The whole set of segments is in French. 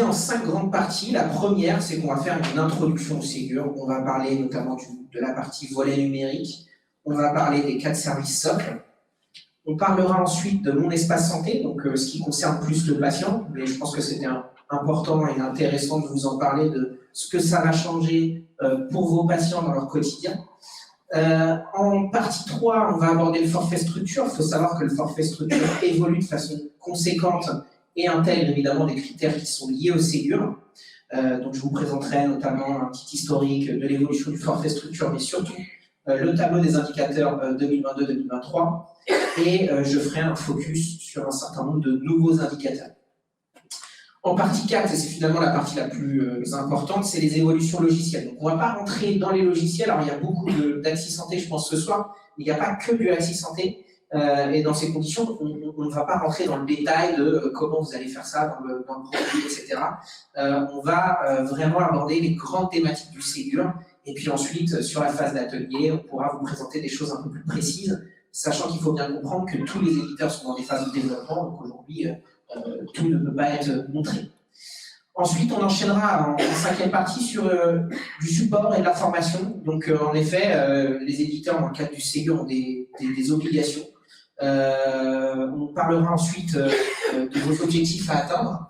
En 5 grandes parties. La première, c'est qu'on va faire une introduction au Ségur. On va parler notamment de la partie volet numérique. On va parler des 4 services socles. On parlera ensuite de mon espace santé, donc ce qui concerne plus le patient, mais je pense que c'était important et intéressant de vous en parler de ce que ça va changer pour vos patients dans leur quotidien. En partie 3, on va aborder le forfait structure. Il faut savoir que le forfait structure évolue de façon conséquente et intègre évidemment des critères qui sont liés au Ségur. Donc je vous présenterai notamment un petit historique de l'évolution du forfait structure, mais surtout le tableau des indicateurs 2022-2023, et je ferai un focus sur un certain nombre de nouveaux indicateurs. En partie 4, et c'est finalement la partie la plus importante, c'est les évolutions logicielles. Donc on ne va pas rentrer dans les logiciels. Alors il y a beaucoup d'Axi Santé, je pense, ce soir, mais il n'y a pas que du Axi Santé. Et dans ces conditions, on ne va pas rentrer dans le détail de comment vous allez faire ça dans le produit, etc. On va vraiment aborder les grandes thématiques du Ségur. Et puis ensuite, sur la phase d'atelier, on pourra vous présenter des choses un peu plus précises, sachant qu'il faut bien comprendre que tous les éditeurs sont dans des phases de développement. Donc aujourd'hui, tout ne peut pas être montré. Ensuite, on enchaînera en 5e partie sur du support et de la formation. Donc en effet, les éditeurs, dans le cadre du Ségur, ont des obligations. On parlera ensuite de vos objectifs à atteindre,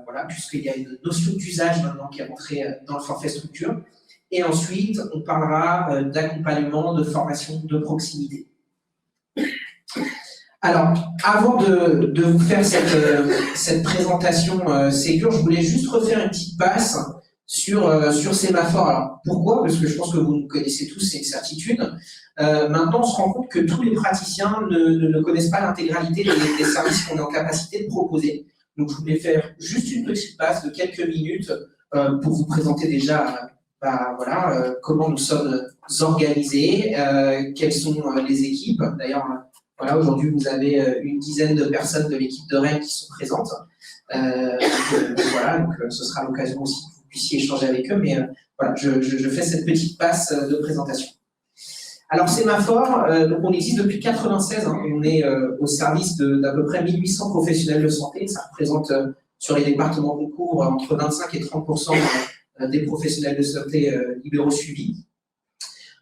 voilà, puisqu'il y a une notion d'usage maintenant qui est rentrée dans le forfait structure. Et ensuite, on parlera d'accompagnement, de formation de proximité. Alors, avant de vous faire cette présentation Ségur, je voulais juste refaire une petite passe sur Sémaphore. Alors, pourquoi? Parce que je pense que vous nous connaissez tous, c'est une certitude. Maintenant, on se rend compte que tous les praticiens ne connaissent pas l'intégralité des services qu'on est en capacité de proposer. Donc, je voulais faire juste une petite passe de quelques minutes pour vous présenter déjà comment nous sommes organisés, quelles sont les équipes. D'ailleurs, voilà, aujourd'hui, vous avez une dizaine de personnes de l'équipe de Rennes qui sont présentes. Voilà, donc ce sera l'occasion aussi que vous puissiez échanger avec eux. Mais voilà, je fais cette petite passe de présentation. Alors, Sémaphore, donc on existe depuis 1996. Hein, on est au service d'à peu près 1800 professionnels de santé. Ça représente sur les départements qu'on couvre entre 25 et 30% des professionnels de santé libéraux suivis.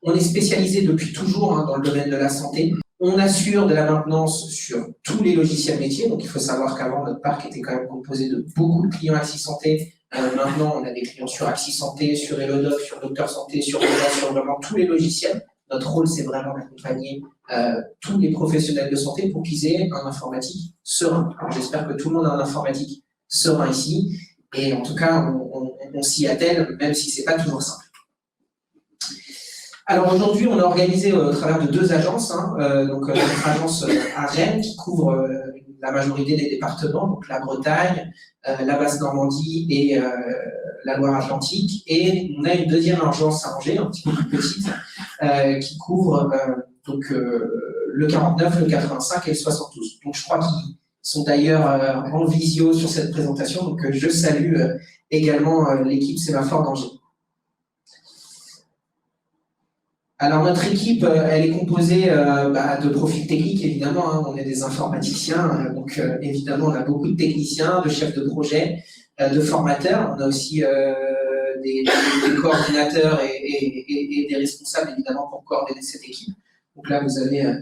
On est spécialisé depuis toujours dans le domaine de la santé. On assure de la maintenance sur tous les logiciels métiers. Donc, il faut savoir qu'avant, notre parc était quand même composé de beaucoup de clients Axi Santé. Maintenant, on a des clients sur Axi Santé, sur Elodoc, sur Docteur Santé, sur Oda, sur vraiment tous les logiciels. Notre rôle, c'est vraiment d'accompagner tous les professionnels de santé pour qu'ils aient un informatique serein. Alors, j'espère que tout le monde a un informatique serein ici. Et en tout cas, on s'y attelle, même si ce n'est pas toujours simple. Alors aujourd'hui, on est organisé au travers de 2 agences. Donc notre agence à Rennes qui couvre la majorité des départements, donc la Bretagne, la Basse-Normandie et la Loire-Atlantique. Et on a une deuxième agence à Angers, un petit peu plus petite, qui couvre le 49, le 85 et le 72. Donc je crois qu'ils sont d'ailleurs en visio sur cette présentation. Donc je salue également l'équipe Sémaphore d'Angers. Alors notre équipe, elle est composée de profils techniques, évidemment, hein, on est des informaticiens, donc évidemment on a beaucoup de techniciens, de chefs de projet, de formateurs, on a aussi des coordinateurs et des responsables évidemment pour coordonner cette équipe. Donc là vous avez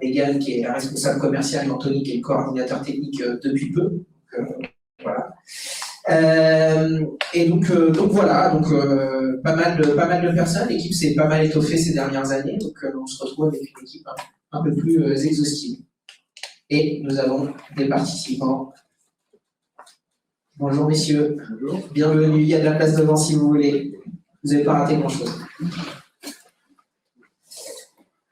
Megan qui est la responsable commerciale et Anthony qui est le coordinateur technique depuis peu. Donc, voilà. Et donc voilà, pas mal de personnes. L'équipe s'est pas mal étoffée ces dernières années, donc on se retrouve avec une équipe un peu plus exhaustive. Et nous avons des participants. Bonjour messieurs. Bonjour. Bienvenue, il y a de la place devant si vous voulez. Vous n'avez pas raté grand-chose.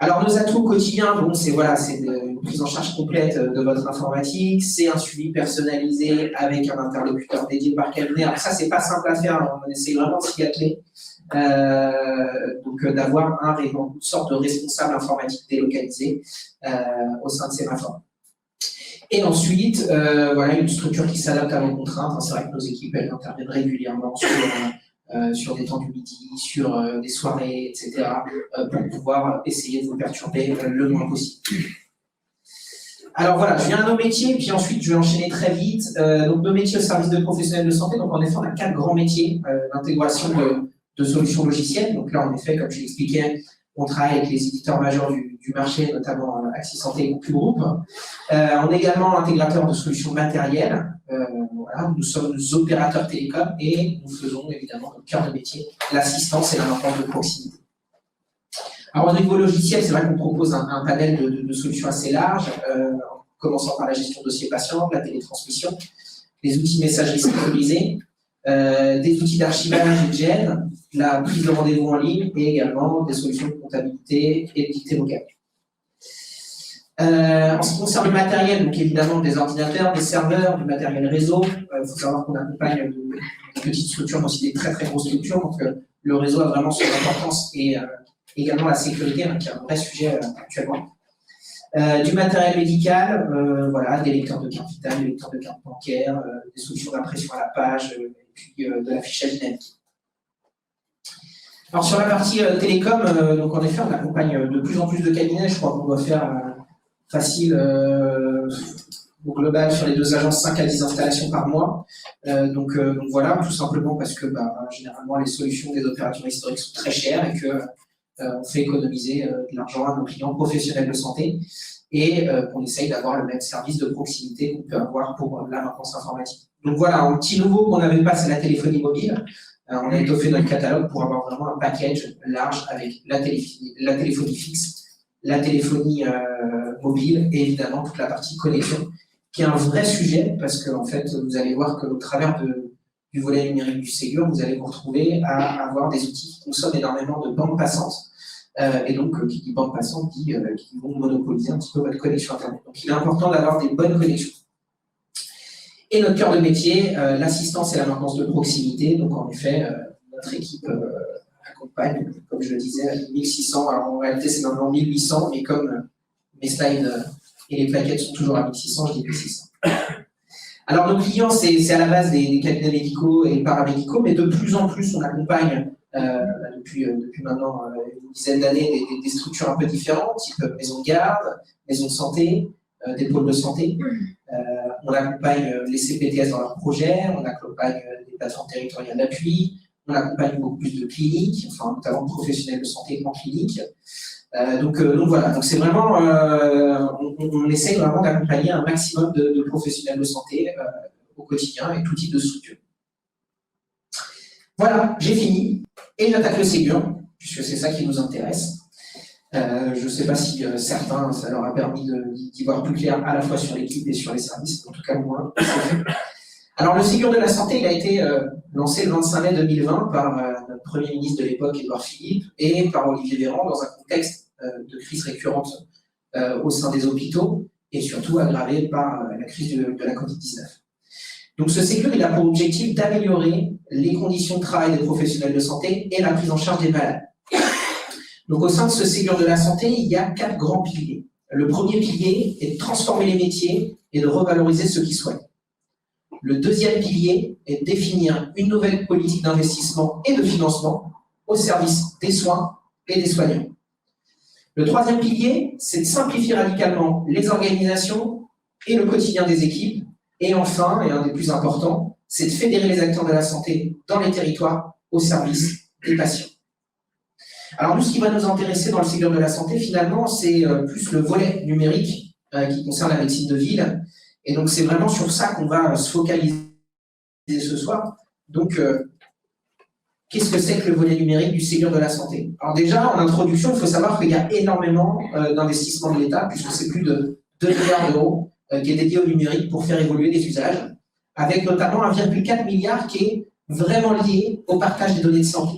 Alors nos atouts au quotidien, bon, c'est une prise en charge complète de votre informatique, c'est un suivi personnalisé avec un interlocuteur dédié par cabinet. Alors ça, c'est pas simple à faire, on essaie vraiment de s'y atteler. Donc d'avoir une sorte de responsable informatique délocalisé au sein de Sémaphore. Et ensuite, voilà, une structure qui s'adapte à vos contraintes. C'est vrai que nos équipes, elles interviennent régulièrement sur des temps du midi, sur des soirées, etc., pour pouvoir essayer de vous perturber le moins possible. Alors voilà, je viens à nos métiers, puis ensuite je vais enchaîner très vite. Donc nos métiers au service de professionnels de santé, donc en effet on a 4 grands métiers d'intégration de solutions logicielles. Donc là en effet, comme je l'expliquais, on travaille avec les éditeurs majeurs du marché, notamment Axis Santé et Plus Groupe. On est également intégrateur de solutions matérielles. Voilà, nous sommes des opérateurs télécoms et nous faisons évidemment notre cœur de métier, l'assistance et la maintenance de proximité. Alors, au niveau logiciel, c'est vrai qu'on propose un panel de solutions assez large, en commençant par la gestion de dossiers patients, la télétransmission, les outils messagerie sécurisés, des outils d'archivage et de gène, la prise de rendez-vous en ligne et également des solutions de comptabilité et de dictée vocale. En ce qui concerne le matériel, donc évidemment des ordinateurs, des serveurs, du matériel réseau. Il faut savoir qu'on accompagne de petites structures, mais aussi des très très grosses structures. Donc le réseau a vraiment son importance et également la sécurité, qui est un vrai sujet actuellement. Du matériel médical, voilà, des lecteurs de carte vitale, des lecteurs de carte bancaire, des solutions d'impression à la page, et puis de l'affichage dynamique. Alors sur la partie télécom, donc en effet, on accompagne de plus en plus de cabinets. Je crois qu'on doit faire facile au global sur les 2 agences 5 à 10 installations par mois. Donc voilà, tout simplement parce que généralement les solutions des opérateurs historiques sont très chères et que on fait économiser de l'argent à nos clients professionnels de santé et qu'on essaye d'avoir le même service de proximité qu'on peut avoir pour la maintenance informatique. Donc voilà, un petit nouveau qu'on n'avait pas, c'est la téléphonie mobile. On a étoffé notre catalogue pour avoir vraiment un package large avec la téléphonie fixe, la téléphonie mobile et évidemment toute la partie connexion, qui est un vrai sujet parce que en fait, vous allez voir qu'au travers du volet numérique du Ségur, vous allez vous retrouver à avoir des outils qui consomment énormément de bandes passantes. Et donc, qui dit bande passante dit qui vont monopoliser un petit peu votre connexion Internet. Donc, il est important d'avoir des bonnes connexions. Et notre cœur de métier, l'assistance et la maintenance de proximité. Donc, en effet, notre équipe accompagne, comme je le disais, 1600. Alors, en réalité, c'est maintenant 1800, mais comme mes slides et les plaquettes sont toujours à 1600, je dis 1600. Alors, nos clients, c'est à la base des cabinets médicaux et paramédicaux, mais de plus en plus, on accompagne depuis maintenant une dizaine d'années des structures un peu différentes, type maison de garde, maison de santé, des pôles de santé. On accompagne les CPTS dans leurs projets, on accompagne des plateformes territoriales d'appui, on accompagne beaucoup plus de cliniques, enfin notamment de professionnels de santé en clinique. Donc voilà, donc c'est vraiment, on essaie vraiment d'accompagner un maximum de professionnels de santé au quotidien et tout type de structure. Voilà, j'ai fini. Et j'attaque le Ségur, puisque c'est ça qui nous intéresse. Je ne sais pas si certains, ça leur a permis d'y voir plus clair à la fois sur l'équipe et sur les services, en tout cas moi. Alors le Ségur de la santé, il a été lancé le 25 mai 2020 par notre Premier ministre de l'époque, Édouard Philippe, et par Olivier Véran dans un contexte de crise récurrente au sein des hôpitaux, et surtout aggravé par la crise de la Covid-19. Donc ce Ségur, il a pour objectif d'améliorer les conditions de travail des professionnels de santé et la prise en charge des malades. Donc au sein de ce Ségur de la santé, il y a 4 grands piliers. Le premier pilier est de transformer les métiers et de revaloriser ceux qui soignent. Le deuxième pilier est de définir une nouvelle politique d'investissement et de financement au service des soins et des soignants. Le troisième pilier, c'est de simplifier radicalement les organisations et le quotidien des équipes. Et enfin, et un des plus importants, c'est de fédérer les acteurs de la santé dans les territoires au service des patients. Alors nous, ce qui va nous intéresser dans le Ségur de la santé, finalement, c'est plus le volet numérique qui concerne la médecine de ville. Et donc, c'est vraiment sur ça qu'on va se focaliser ce soir. Donc, qu'est-ce que c'est que le volet numérique du Ségur de la santé? Alors déjà, en introduction, il faut savoir qu'il y a énormément d'investissements de l'État, puisque c'est plus de 2 milliards d'euros qui est dédié au numérique pour faire évoluer les usages, avec notamment 1,4 milliard qui est vraiment lié au partage des données de santé.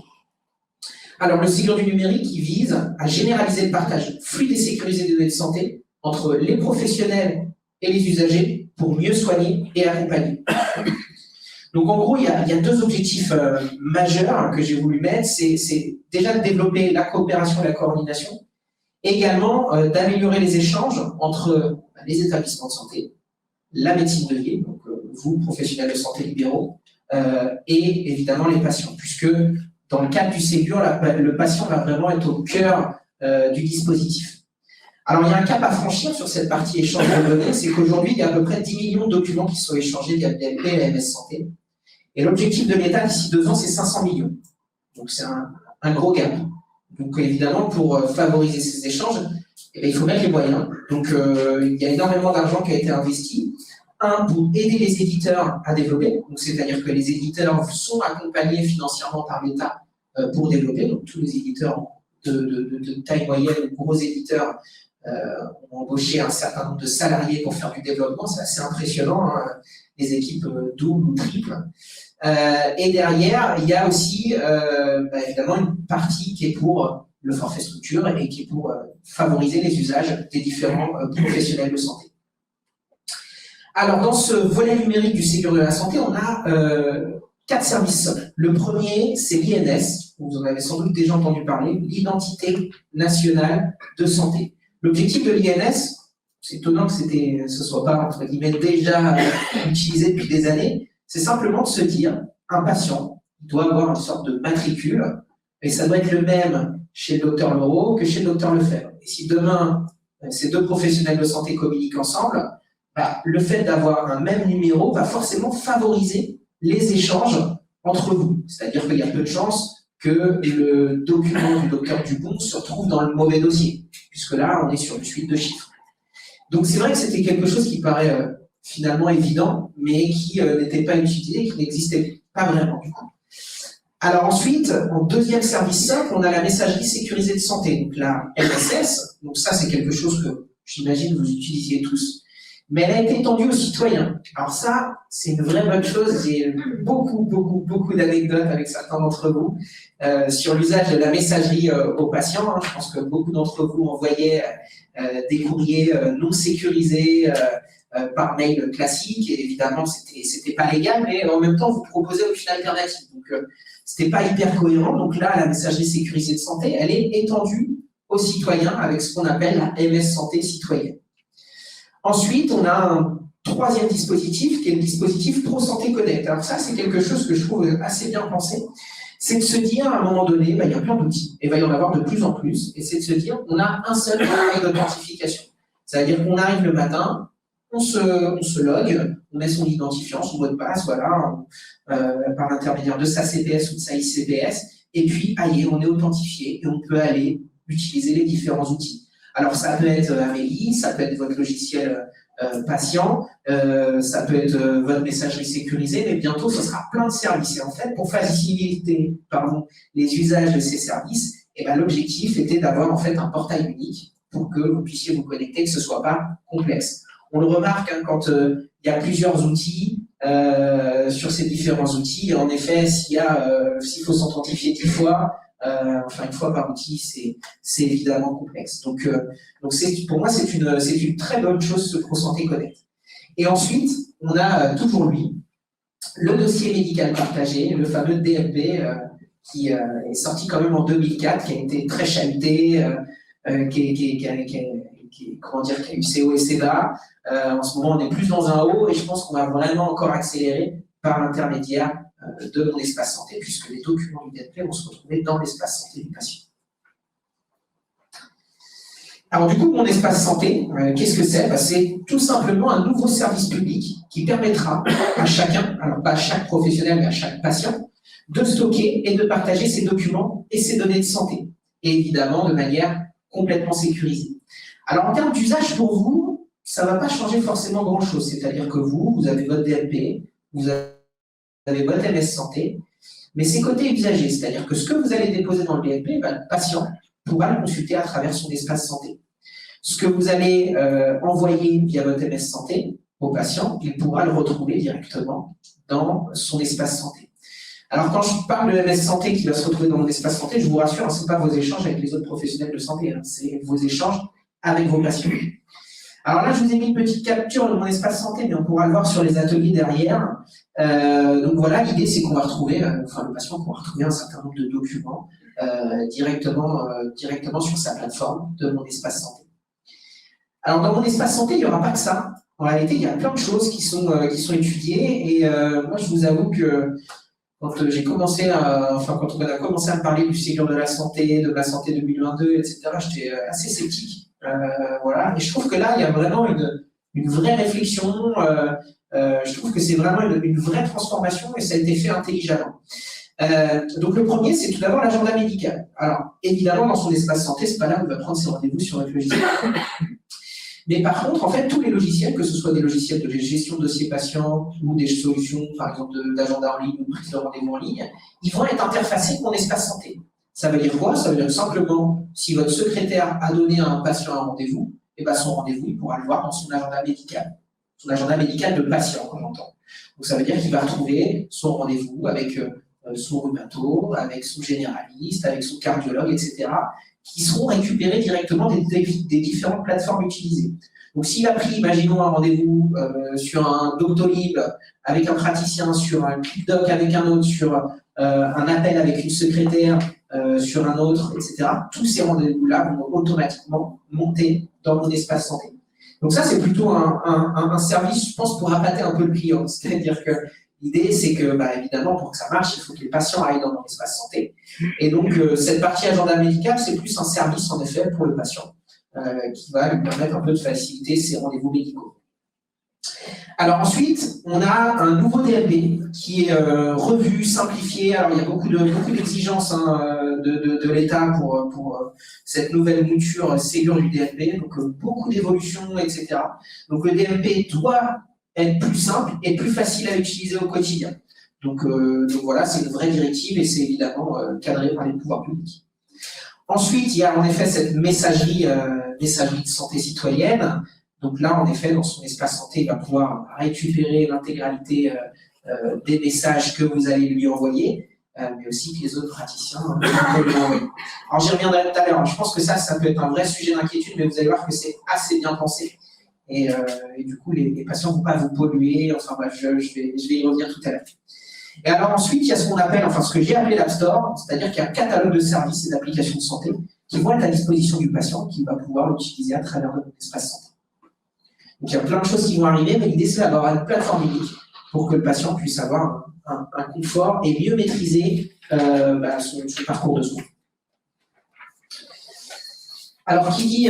Alors, le Ségur du numérique, il vise à généraliser le partage fluide et sécurisé des données de santé entre les professionnels et les usagers pour mieux soigner et accompagner. Donc, en gros, il y a 2 objectifs majeurs que j'ai voulu mettre. C'est déjà de développer la coopération et la coordination, et également d'améliorer les échanges entre les établissements de santé, la médecine de ville, donc vous, professionnels de santé libéraux, et évidemment les patients, puisque dans le cadre du Ségur, le patient va vraiment être au cœur du dispositif. Alors, il y a un cap à franchir sur cette partie échange de données, c'est qu'aujourd'hui, il y a à peu près 10 millions de documents qui sont échangés via le DLP et la MS Santé. Et l'objectif de l'État d'ici 2 ans, c'est 500 millions. Donc, c'est un gros gap. Donc, évidemment, pour favoriser ces échanges, eh bien, il faut mettre les moyens. Donc, il y a énormément d'argent qui a été investi. Un, pour aider les éditeurs à développer. Donc, c'est-à-dire que les éditeurs sont accompagnés financièrement par l'État pour développer. Donc, tous les éditeurs de taille moyenne, gros éditeurs, ont embauché un certain nombre de salariés pour faire du développement. C'est assez impressionnant, hein, des équipes doubles ou triples. Et derrière, il y a aussi évidemment une partie qui est pour le forfait structure et qui est pour favoriser les usages des différents professionnels de santé. Alors, dans ce volet numérique du Ségur de la santé, on a 4 services socles. Le premier, c'est l'INS, vous en avez sans doute déjà entendu parler, l'identité nationale de santé. L'objectif de l'INS, c'est étonnant que ce soit pas, entre guillemets, déjà utilisé depuis des années, c'est simplement de se dire, un patient doit avoir une sorte de matricule, et ça doit être le même chez le docteur Leroux que chez le docteur Lefebvre. Et si demain, ces 2 professionnels de santé communiquent ensemble, le fait d'avoir un même numéro va forcément favoriser les échanges entre vous. C'est-à-dire qu'il y a peu de chances que le document du docteur Dubon se retrouve dans le mauvais dossier, puisque là, on est sur une suite de chiffres. Donc c'est vrai que c'était quelque chose qui paraît finalement évident, mais qui n'était pas utilisé, qui n'existait pas vraiment du coup. Alors ensuite, en deuxième service socle, on a la messagerie sécurisée de santé, donc la MSS. Donc ça, c'est quelque chose que j'imagine vous utilisiez tous. Mais elle a été étendue aux citoyens. Alors ça, c'est une vraie bonne chose. J'ai beaucoup d'anecdotes avec certains d'entre vous sur l'usage de la messagerie aux patients. Je pense que beaucoup d'entre vous envoyaient des courriers non sécurisés par mail classique. Et évidemment, c'était pas légal, mais en même temps, vous proposez aucune alternative. Donc, c'était pas hyper cohérent. Donc là, la messagerie sécurisée de santé, elle est étendue aux citoyens avec ce qu'on appelle la MS Santé citoyenne. Ensuite, on a un troisième dispositif qui est le dispositif Pro Santé Connect. Alors ça, c'est quelque chose que je trouve assez bien pensé. C'est de se dire, à un moment donné, il y a plein d'outils, et il va y en avoir de plus en plus, et c'est de se dire, on a un seul moyen d'authentification. C'est-à-dire qu'on arrive le matin, on se log, on met son identifiant, son mot de passe, voilà, par l'intermédiaire de sa CPS ou de sa ICPS, et puis, on est authentifié, et on peut aller utiliser les différents outils. Alors, ça peut être Amélie, ça peut être votre logiciel patient, ça peut être votre messagerie sécurisée, mais bientôt, ce sera plein de services. Et en fait, pour faciliter les usages de ces services, l'objectif était d'avoir en fait un portail unique pour que vous puissiez vous connecter, que ce ne soit pas complexe. On le remarque quand il y a plusieurs outils sur ces différents outils. En effet, s'il faut s'authentifier 10 fois, une fois par outil, c'est évidemment complexe. Donc pour moi, c'est une très bonne chose, ce Pro Santé Connect. Et ensuite, on a toujours lui, le dossier médical partagé, le fameux DMP, qui est sorti quand même en 2004, qui a été très chahuté, qui a eu ses hauts et ses bas. En ce moment, on est plus dans un haut, et je pense qu'on va vraiment encore accélérer par l'intermédiaire de mon espace santé, puisque les documents du DMP vont se retrouver dans l'espace santé du patient. Alors du coup, mon espace santé, qu'est-ce que c'est? C'est tout simplement un nouveau service public qui permettra à chacun, alors pas à chaque professionnel, mais à chaque patient, de stocker et de partager ses documents et ses données de santé, et évidemment de manière complètement sécurisée. Alors en termes d'usage pour vous, ça ne va pas changer forcément grand-chose, c'est-à-dire que vous avez votre DMP, vous avez votre MS Santé, mais c'est côté usager, c'est-à-dire que ce que vous allez déposer dans le DMP, le patient pourra le consulter à travers son espace santé. Ce que vous allez envoyer via votre MS Santé au patient, il pourra le retrouver directement dans son espace santé. Alors quand je parle de MS Santé qui va se retrouver dans mon espace santé, je vous rassure, ce n'est pas vos échanges avec les autres professionnels de santé, c'est vos échanges avec vos patients. Alors là, je vous ai mis une petite capture de mon espace santé, mais on pourra le voir sur les ateliers derrière. Donc voilà, l'idée c'est qu'on va retrouver, le patient pourra retrouver un certain nombre de documents directement sur sa plateforme de mon espace santé. Alors dans mon espace santé, il n'y aura pas que ça. En réalité, il y a plein de choses qui sont étudiées, et moi je vous avoue que quand on a commencé à me parler du Ségur de la santé, de la santé 2022, etc., j'étais assez sceptique. Voilà. Et je trouve que là, il y a vraiment une vraie réflexion. Je trouve que c'est vraiment une vraie transformation et ça a été fait intelligemment. Donc le premier, c'est tout d'abord l'agenda médical. Alors, évidemment, dans son espace santé, c'est pas là où on va prendre ses rendez-vous sur notre logiciel. Mais par contre, en fait, tous les logiciels, que ce soit des logiciels de gestion de dossier patient ou des solutions, par exemple, d'agenda en ligne ou de prise de rendez-vous en ligne, ils vont être interfacés avec mon espace santé. Ça veut dire quoi? Ça veut dire simplement, si votre secrétaire a donné à un patient un rendez-vous, et ben son rendez-vous, il pourra le voir dans son agenda médical. Son agenda médical de patient, comme j'entends. Donc ça veut dire qu'il va retrouver son rendez-vous avec son rhumato, avec son généraliste, avec son cardiologue, etc., qui seront récupérés directement des différentes plateformes utilisées. Donc s'il a pris, imaginons, un rendez-vous sur un Doctolib avec un praticien, sur un ClipDoc avec un autre, sur un appel avec une secrétaire, sur un autre, etc., tous ces rendez-vous-là vont automatiquement monter dans mon espace santé. Donc ça, c'est plutôt un service, je pense, pour appâter un peu le client. C'est-à-dire que l'idée, c'est que, évidemment, pour que ça marche, il faut que les patients aillent dans mon espace santé. Et donc, cette partie agenda médical, c'est plus un service, en effet, pour le patient, qui va lui permettre un peu de faciliter ses rendez-vous médicaux. Alors ensuite, on a un nouveau DMP qui est revu, simplifié. Alors il y a beaucoup d'exigences de l'État pour cette nouvelle mouture Ségur du DMP, donc beaucoup d'évolutions, etc. Donc le DMP doit être plus simple et plus facile à utiliser au quotidien. Donc voilà, c'est une vraie directive et c'est évidemment cadré par les pouvoirs publics. Ensuite, il y a en effet cette messagerie de santé citoyenne. Donc là, en effet, dans son espace santé, il va pouvoir récupérer l'intégralité des messages que vous allez lui envoyer, mais aussi que les autres praticiens vont lui envoyer. Alors j'y reviendrai tout à l'heure. Je pense que ça peut être un vrai sujet d'inquiétude, mais vous allez voir que c'est assez bien pensé. Et du coup, les patients ne vont pas vous polluer. Enfin bref, je vais y revenir tout à l'heure. Et alors ensuite, il y a ce qu'on appelle, enfin ce que j'ai appelé l'App Store, c'est-à-dire qu'il y a un catalogue de services et d'applications de santé qui vont être à disposition du patient, qui va pouvoir l'utiliser à travers notre espace santé. Donc il y a plein de choses qui vont arriver, mais l'idée c'est d'avoir une plateforme unique pour que le patient puisse avoir un confort et mieux maîtriser son parcours de soins. Alors qui dit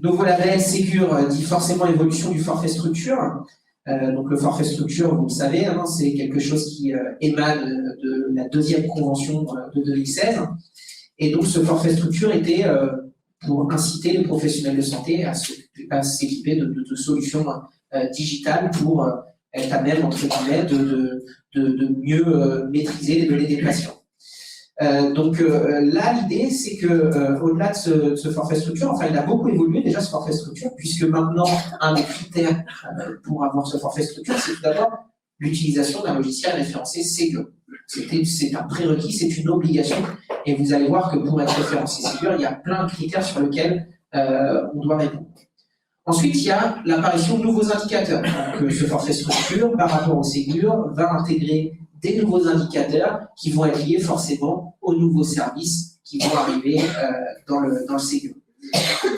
nouveau label Ségur dit forcément évolution du forfait structure. Donc le forfait structure, vous le savez, c'est quelque chose qui émane de la deuxième convention de 2016. Et donc ce forfait structure était pour inciter les professionnels de santé à s'équiper de solutions digitales pour être à même, entre guillemets, de mieux maîtriser les données des patients. Là, l'idée, c'est que au-delà de ce forfait structure, enfin, il a beaucoup évolué déjà ce forfait structure, puisque maintenant, un des critères pour avoir ce forfait structure, c'est tout d'abord l'utilisation d'un logiciel référencé Ségur. C'est un prérequis, c'est une obligation, et vous allez voir que pour être référencé Ségur, il y a plein de critères sur lesquels on doit répondre. Ensuite, il y a l'apparition de nouveaux indicateurs. Donc, ce forfait structure, par rapport au Ségur, va intégrer des nouveaux indicateurs qui vont être liés forcément aux nouveaux services qui vont arriver dans le Ségur.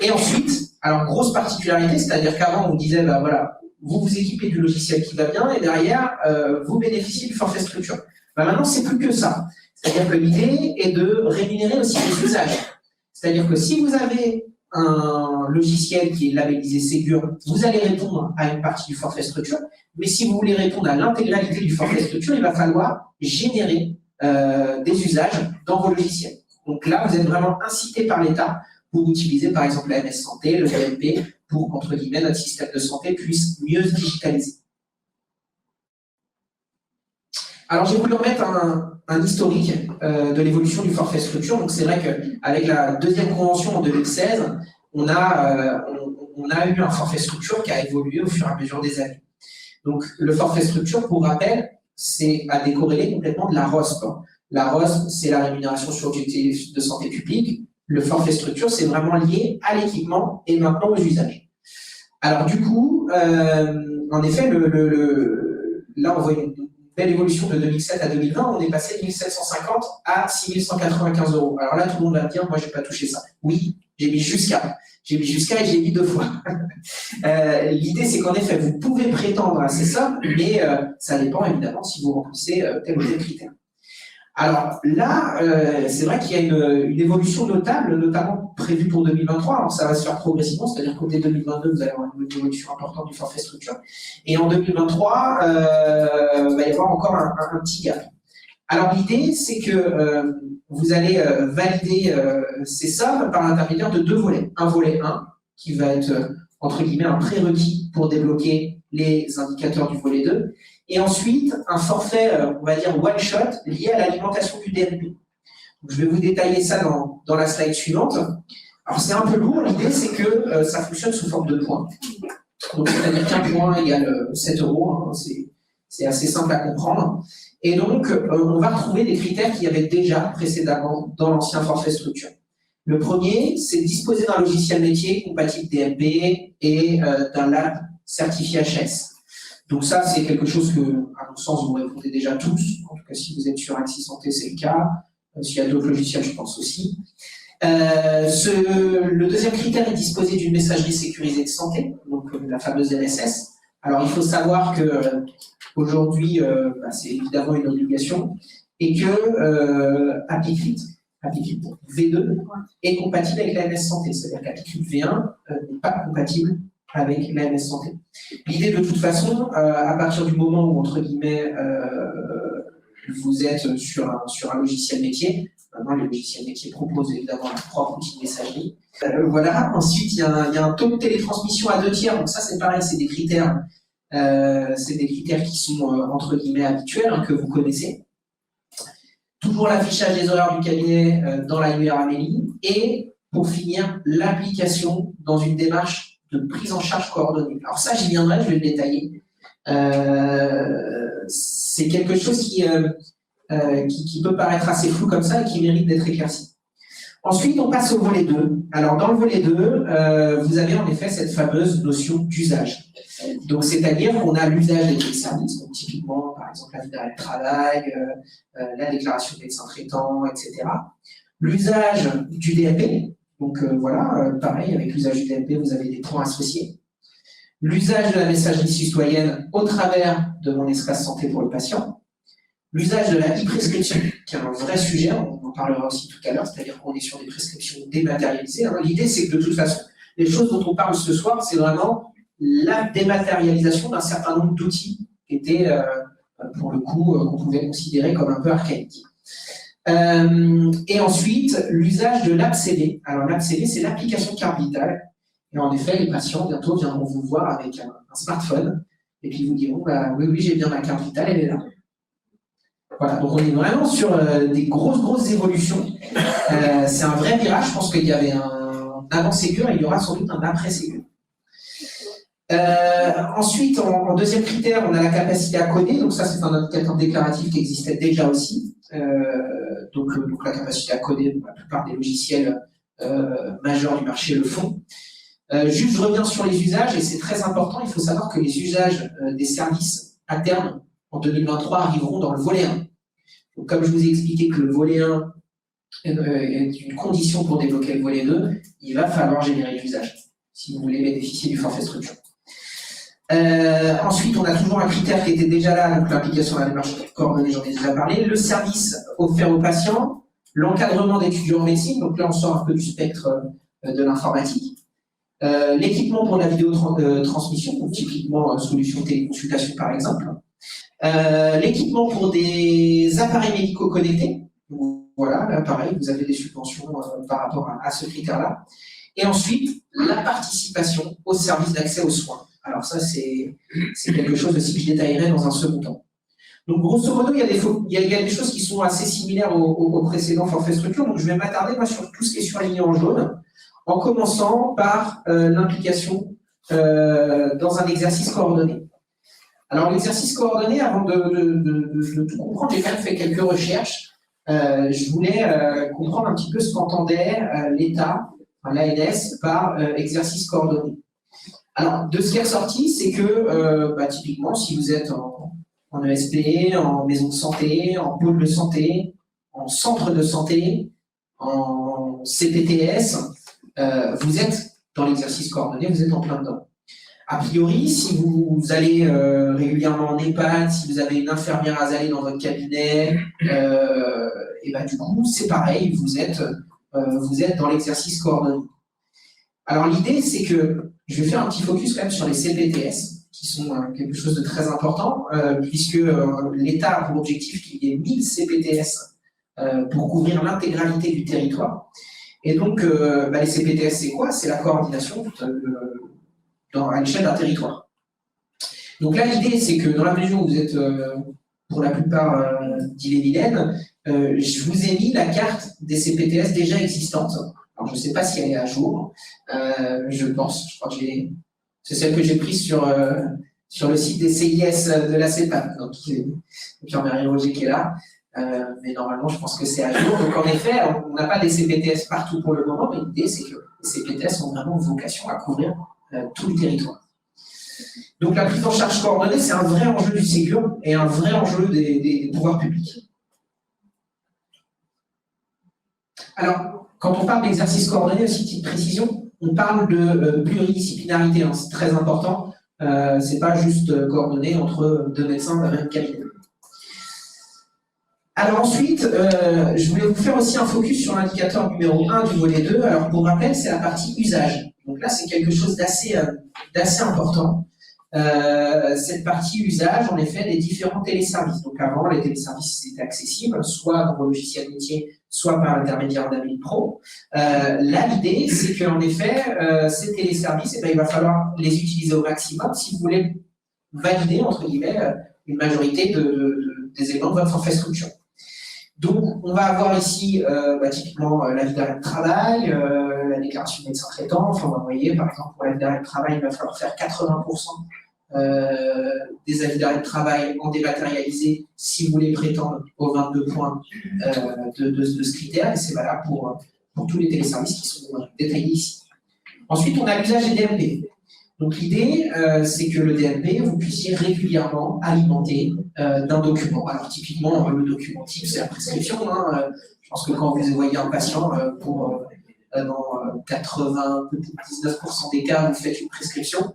Et ensuite, alors grosse particularité, c'est-à-dire qu'avant on disait, voilà, vous vous équipez du logiciel qui va bien et derrière, vous bénéficiez du forfait structure. Maintenant, c'est plus que ça. C'est-à-dire que l'idée est de rémunérer aussi les usages. C'est-à-dire que si vous avez un logiciel qui est labellisé Ségur, vous allez répondre à une partie du forfait structure, mais si vous voulez répondre à l'intégralité du forfait structure, il va falloir générer des usages dans vos logiciels. Donc là, vous êtes vraiment incité par l'État pour utiliser par exemple la MS Santé, le DMP, pour, entre guillemets, notre système de santé puisse mieux se digitaliser. Alors j'ai voulu remettre un historique de l'évolution du forfait structure. Donc c'est vrai qu'avec la deuxième convention en 2016, on a eu un forfait structure qui a évolué au fur et à mesure des années. Donc le forfait structure, pour rappel, c'est à décorréler complètement de la ROSP. La ROSP, c'est la rémunération sur objectif de santé publique. Le forfait structure, c'est vraiment lié à l'équipement et maintenant aux usages. Alors du coup, en effet, là on voit une belle évolution de 2007 à 2020, on est passé de 1 750 à 6 195 €. Alors là, tout le monde va me dire, moi, je n'ai pas touché ça. Oui, j'ai mis jusqu'à. J'ai mis jusqu'à et j'ai mis 2 fois. L'idée, c'est qu'en effet, vous pouvez prétendre à ces sommes, mais ça dépend évidemment si vous remplissez tel ou tel critère. Alors là, c'est vrai qu'il y a une évolution notable, notamment prévue pour 2023. Alors ça va se faire progressivement, c'est-à-dire qu'au dès 2022, vous allez avoir une évolution importante du forfait structure. Et en 2023, il va y avoir encore un petit gap. Alors l'idée, c'est que vous allez valider ces sommes par l'intermédiaire de deux volets. Un volet 1, qui va être, entre guillemets, un prérequis pour débloquer les indicateurs du volet 2. Et ensuite, un forfait, on va dire, one-shot, lié à l'alimentation du DMP. Donc, je vais vous détailler ça dans la slide suivante. Alors, c'est un peu lourd. L'idée, c'est que ça fonctionne sous forme de points. Donc, c'est-à-dire qu'un point égale 7 €. Hein, c'est assez simple à comprendre. Et donc, on va retrouver des critères qu'il y avait déjà précédemment dans l'ancien forfait structure. Le premier, c'est disposer d'un logiciel métier compatible DMP et d'un lab certifié HS. Donc ça, c'est quelque chose que, à mon sens, vous répondez déjà tous. En tout cas, si vous êtes sur Axis Santé, c'est le cas. S'il y a d'autres logiciels, je pense aussi. Le deuxième critère est disposer d'une messagerie sécurisée de santé, donc la fameuse MSS. Alors, il faut savoir que aujourd'hui, c'est évidemment une obligation, et que AppyCrypt V2 est compatible avec la MS Santé. C'est-à-dire qu'AppyCrypt V1 n'est pas compatible avec la MS Santé. L'idée, de toute façon, à partir du moment où, entre guillemets, vous êtes sur un logiciel métier, maintenant les logiciels métiers proposent évidemment leur propre outil de messagerie. Voilà. Ensuite, il y a un taux de télétransmission à 2/3, donc ça c'est pareil, c'est des critères qui sont entre guillemets habituels, hein, que vous connaissez. Toujours l'affichage des horaires du cabinet dans la UR Amélie, et pour finir, l'application dans une démarche de prise en charge coordonnée. Alors ça, j'y viendrai, je vais le détailler. C'est quelque chose qui peut paraître assez flou comme ça et qui mérite d'être éclairci. Ensuite, on passe au volet 2. Alors, dans le volet 2, vous avez en effet cette fameuse notion d'usage. Donc, c'est-à-dire qu'on a l'usage des services, donc typiquement, par exemple, la vie d'arrêt de travail, la déclaration de médecin traitant, etc. L'usage du DMP. Donc voilà, pareil, avec l'usage du DMP, vous avez des points associés. L'usage de la messagerie citoyenne au travers de mon espace santé pour le patient. L'usage de la e-prescription, qui est un vrai sujet, on en parlera aussi tout à l'heure, c'est-à-dire qu'on est sur des prescriptions dématérialisées. Alors, l'idée, c'est que de toute façon, les choses dont on parle ce soir, c'est vraiment la dématérialisation d'un certain nombre d'outils qui étaient, pour le coup, qu'on pouvait considérer comme un peu archaïques. Et ensuite, l'usage de l'AppCV. Alors l'AppCV, c'est l'application carte vitale. Et en effet, les patients bientôt viendront vous voir avec un smartphone et puis vous diront oui, j'ai bien ma carte vitale, elle est là. Voilà, donc on est vraiment sur des grosses évolutions. C'est un vrai virage. Je pense qu'il y avait un avant Ségur et il y aura sans doute un après Ségur. Ensuite, en deuxième critère, on a la capacité à coder. Donc ça, c'est un indicateur déclaratif qui existait déjà aussi. Donc la capacité à coder, la plupart des logiciels majeurs du marché le font. Juste, je reviens sur les usages, et c'est très important. Il faut savoir que les usages des services à terme, en 2023, arriveront dans le volet 1. Donc, comme je vous ai expliqué que le volet 1 est une condition pour débloquer le volet 2, il va falloir générer l'usage, si vous voulez bénéficier du forfait structure. Ensuite, on a toujours un critère qui était déjà là, donc l'implication dans la démarche coordonnée, j'en ai déjà parlé, le service offert aux patients, l'encadrement d'étudiants en médecine, donc là on sort un peu du spectre de l'informatique, l'équipement pour la vidéotransmission, donc typiquement solution téléconsultation par exemple, l'équipement pour des appareils médicaux connectés, donc, voilà, là pareil, vous avez des subventions par rapport à ce critère-là, et ensuite la participation au service d'accès aux soins. Alors ça, c'est quelque chose aussi que je détaillerai dans un second temps. Donc grosso modo, il y a des choses qui sont assez similaires au précédent forfait structure, donc je vais m'attarder moi sur tout ce qui est surligné en jaune, en commençant par l'implication dans un exercice coordonné. Alors l'exercice coordonné, avant de tout comprendre, j'ai quand même fait quelques recherches. Je voulais comprendre un petit peu ce qu'entendait l'État, l'ANS, par exercice coordonné. Alors, de ce qui est ressorti, c'est que, typiquement, si vous êtes en ESP, en maison de santé, en pôle de santé, en centre de santé, en CPTS, vous êtes dans l'exercice coordonné, vous êtes en plein dedans. A priori, si vous allez régulièrement en EHPAD, si vous avez une infirmière azalée dans votre cabinet, et ben du coup, c'est pareil, vous êtes dans l'exercice coordonné. Alors l'idée, c'est que je vais faire un petit focus quand même sur les CPTS, qui sont quelque chose de très important, puisque l'État a pour objectif qu'il y ait 1000 CPTS pour couvrir l'intégralité du territoire. Et donc, les CPTS, c'est quoi? C'est la coordination à l'échelle d'un territoire. Donc là, l'idée, c'est que dans la mesure où vous êtes, pour la plupart, d'Ille-et-Vilaine, je vous ai mis la carte des CPTS déjà existantes. Alors, je ne sais pas si elle est à jour, je crois que c'est celle que j'ai prise sur le site des CIS de la CEPAM, donc c'est Pierre-Marie Roger qui est là, mais normalement je pense que c'est à jour. Donc en effet, on n'a pas des CPTS partout pour le moment, mais l'idée c'est que les CPTS ont vraiment vocation à couvrir tout le territoire. Donc la prise en charge coordonnée, c'est un vrai enjeu du Ségur et un vrai enjeu des pouvoirs publics. Alors, quand on parle d'exercice coordonné, aussi petite précision, on parle de pluridisciplinarité, hein, c'est très important. C'est pas juste coordonné entre deux médecins d'un même cabinet. Alors ensuite, je voulais vous faire aussi un focus sur l'indicateur numéro 1 du volet 2. Alors pour rappel, c'est la partie usage. Donc là, c'est quelque chose d'assez important. Cette partie usage, en effet, des différents téléservices. Donc avant, les téléservices étaient accessibles, soit dans vos logiciels métiers, soit par l'intermédiaire d'Abil Pro. Là, l'idée, c'est qu'en effet, ces téléservices, il va falloir les utiliser au maximum si vous voulez valider, entre guillemets, une majorité des éléments de votre infrastructure. Donc, on va avoir ici, typiquement, l'avis d'arrêt de travail, la déclaration de médecin traitant. Enfin, vous voyez, par exemple, pour l'avis d'arrêt de travail, il va falloir faire 80% des avis d'arrêt de travail en dématérialisé si vous voulez prétendre aux 22 points de ce critère, et c'est valable pour tous les téléservices qui sont détaillés ici. Ensuite, on a l'usage des DMP. Donc l'idée, c'est que le DMP, vous puissiez régulièrement alimenter d'un document. Alors typiquement, le document type, c'est la prescription. Je pense que quand vous voyez un patient, dans 99% des cas, vous faites une prescription.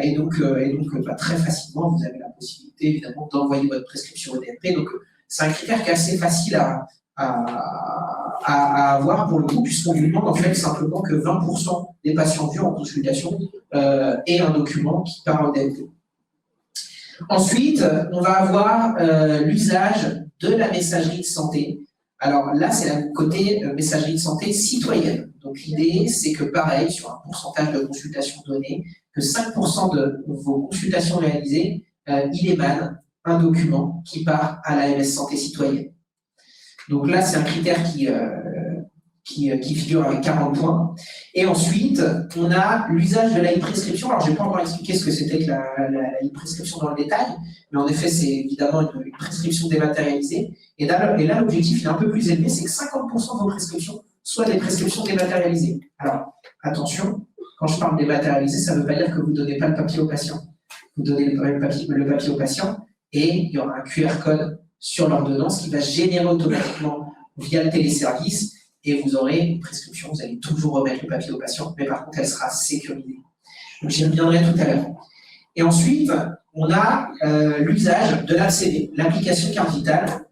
Et donc très facilement, vous avez la possibilité évidemment d'envoyer votre prescription au DMP. Donc c'est un critère qui est assez facile à avoir pour le coup, puisqu'on lui demande en fait simplement que 20% des patients vus en consultation aient un document qui part au DMP. Ensuite, on va avoir l'usage de la messagerie de santé. Alors là, c'est le côté messagerie de santé citoyenne. Donc l'idée, c'est que pareil, sur un pourcentage de consultations données, que 5% de vos consultations réalisées, il émane un document qui part à l'AMS Santé Citoyenne. Donc là, c'est un critère qui figure avec 40 points. Et ensuite, on a l'usage de la e-prescription. Alors, je n'ai pas encore expliqué ce que c'était que la e-prescription dans le détail, mais en effet, c'est évidemment une prescription dématérialisée. Et là, l'objectif est un peu plus élevé, c'est que 50% de vos prescriptions soient des prescriptions dématérialisées. Alors, attention, quand je parle dématérialisé, ça ne veut pas dire que vous ne donnez pas le papier au patient. Vous donnez le papier au patient et il y aura un QR code sur l'ordonnance qui va générer automatiquement via le téléservice et vous aurez une prescription, vous allez toujours remettre le papier au patient, mais par contre, elle sera sécurisée. Donc, j'y reviendrai tout à l'heure. Et ensuite, on a l'usage de l'ACV, l'application carte vitale.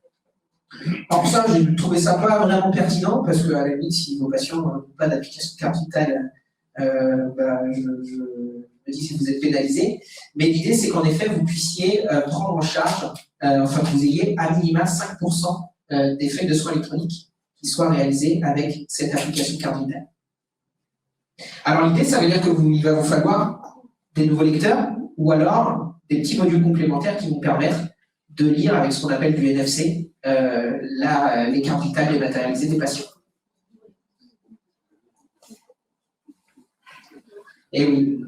Alors ça, j'ai trouvé ça pas vraiment pertinent, parce qu'à la limite, si vos patients n'ont pas d'application carte vitale, je me dis que vous êtes pénalisé. Mais l'idée, c'est qu'en effet, vous puissiez prendre en charge, que vous ayez à minima 5% des feuilles de soins électroniques qui soient réalisées avec cette application carte vitale. Alors l'idée, ça veut dire qu'il va vous falloir des nouveaux lecteurs ou alors des petits modules complémentaires qui vont permettre de lire avec ce qu'on appelle du NFC les cartes vitales dématérialisées des patients. Et oui.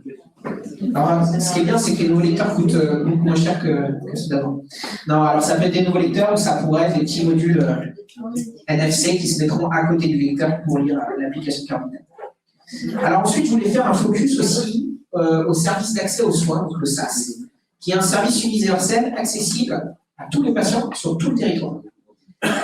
Alors, ce qui est bien, c'est que les nouveaux lecteurs coûtent beaucoup moins cher que ceux d'avant. Non, alors ça peut être des nouveaux lecteurs ou ça pourrait être des petits modules NFC qui se mettront à côté du lecteur pour lire l'application carte vitale. Alors ensuite, je voulais faire un focus aussi au service d'accès aux soins, donc le SAS, qui est un service universel accessible à tous les patients sur tout le territoire.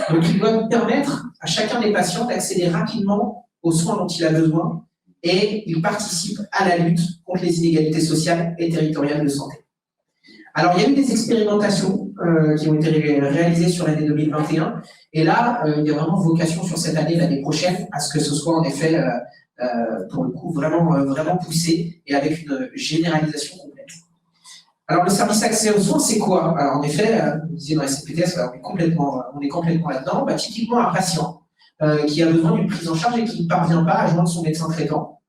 Donc il doit permettre à chacun des patients d'accéder rapidement aux soins dont il a besoin et il participe à la lutte contre les inégalités sociales et territoriales de santé. Alors, il y a eu des expérimentations qui ont été réalisées sur l'année 2021, et là, il y a vraiment vocation sur cette année, l'année prochaine, à ce que ce soit en effet, pour le coup, vraiment poussé et avec une généralisation complète. Alors, le service accès aux soins, c'est quoi? Alors, en effet, vous disiez dans la CPTS, on est complètement là-dedans. Bah, typiquement, un patient qui a besoin d'une prise en charge et qui ne parvient pas à joindre son médecin traitant,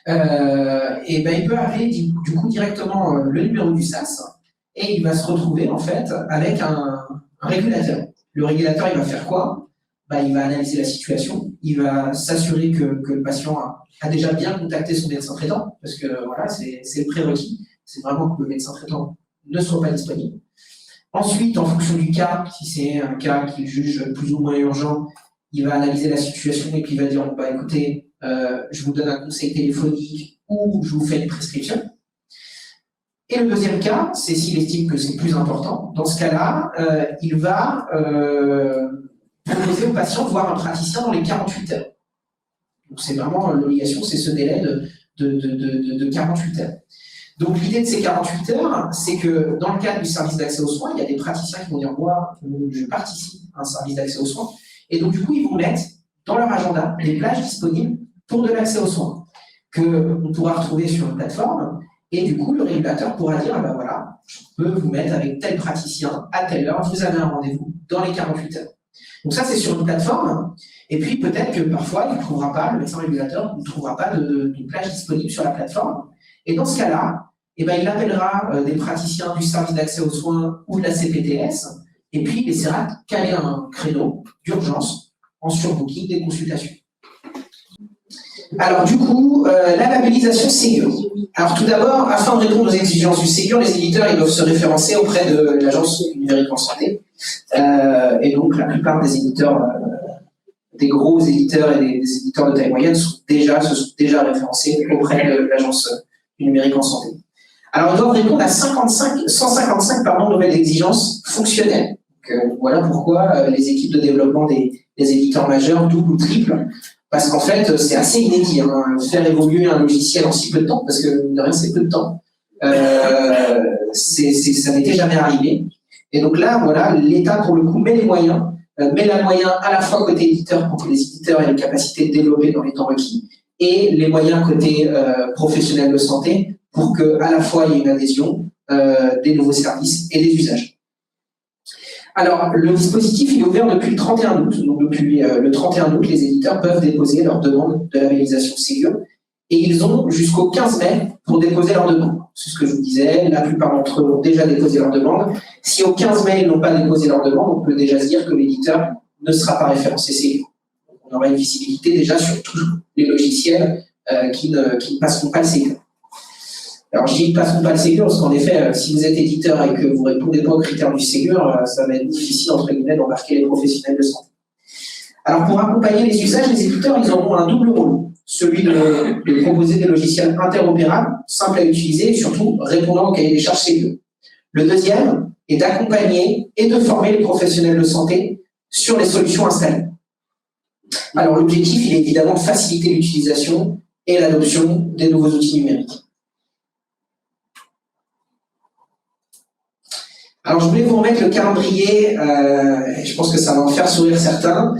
et ben, il peut appeler du coup directement le numéro du SAS et il va se retrouver en fait avec un régulateur. Le régulateur, il va faire quoi? Ben, il va analyser la situation, il va s'assurer que le patient a déjà bien contacté son médecin traitant, parce que voilà, c'est le prérequis, c'est vraiment que le médecin traitant ne soit pas disponible. Ensuite, en fonction du cas, si c'est un cas qu'il juge plus ou moins urgent, il va analyser la situation et puis il va dire, bah, écoutez, je vous donne un conseil téléphonique ou je vous fais une prescription. Et le deuxième cas, c'est s'il estime que c'est plus important. Dans ce cas-là, il va proposer au patient de voir un praticien dans les 48 heures. Donc c'est vraiment l'obligation, c'est ce délai de 48 heures. Donc l'idée de ces 48 heures, c'est que dans le cadre du service d'accès aux soins, il y a des praticiens qui vont dire, moi, je participe à un service d'accès aux soins. Et donc du coup, ils vont mettre dans leur agenda les plages disponibles pour de l'accès aux soins, qu'on pourra retrouver sur une plateforme, et du coup, le régulateur pourra dire, ah ben voilà, je peux vous mettre avec tel praticien à telle heure, vous avez un rendez-vous dans les 48 heures. Donc ça, c'est sur une plateforme, et puis peut-être que parfois, il ne trouvera pas, le médecin régulateur ne trouvera pas de plage disponible sur la plateforme, et dans ce cas-là, eh ben, il appellera des praticiens du service d'accès aux soins ou de la CPTS, et puis il essaiera de caler un créneau d'urgence en surbooking des consultations. Alors du coup, la labellisation Ségur. Alors tout d'abord, afin de répondre aux exigences du Ségur, les éditeurs ils doivent se référencer auprès de l'Agence numérique en santé. Et donc la plupart des éditeurs, des gros éditeurs et des éditeurs de taille moyenne se sont déjà référencés auprès de l'Agence numérique en santé. Alors ils doivent répondre à 155 nouvelles exigences fonctionnelles. Donc, voilà pourquoi les équipes de développement des éditeurs majeurs doublent ou triplent. Parce qu'en fait, c'est assez inédit, hein, faire évoluer un logiciel en si peu de temps, parce que de rien, c'est peu de temps. Ça n'était jamais arrivé. Et donc là, voilà, l'État, pour le coup, met les moyens à la fois côté éditeur pour que les éditeurs aient les capacités de développer dans les temps requis, et les moyens côté professionnels de santé pour qu'à la fois il y ait une adhésion des nouveaux services et des usages. Alors, le dispositif il est ouvert depuis le 31 août. Donc, depuis le 31 août, les éditeurs peuvent déposer leur demande de labellisation Ségur. Et ils ont jusqu'au 15 mai pour déposer leur demande. C'est ce que je vous disais, la plupart d'entre eux ont déjà déposé leur demande. Si au 15 mai, ils n'ont pas déposé leur demande, on peut déjà se dire que l'éditeur ne sera pas référencé Ségur. On aura une visibilité déjà sur tous les logiciels qui ne passeront pas le Ségur. Alors, je dis ne passeront pas le Ségur, parce qu'en effet, si vous êtes éditeur et que vous ne répondez pas aux critères du Ségur, ça va être difficile, entre guillemets, d'embarquer les professionnels de santé. Alors, pour accompagner les usages, les éditeurs, ils auront un double rôle. Celui de proposer des logiciels interopérables, simples à utiliser, et surtout répondant au cahier des charges Ségur. Le deuxième est d'accompagner et de former les professionnels de santé sur les solutions installées. Alors, l'objectif, il est évidemment de faciliter l'utilisation et l'adoption des nouveaux outils numériques. Alors, je voulais vous remettre le calendrier, je pense que ça va en faire sourire certains,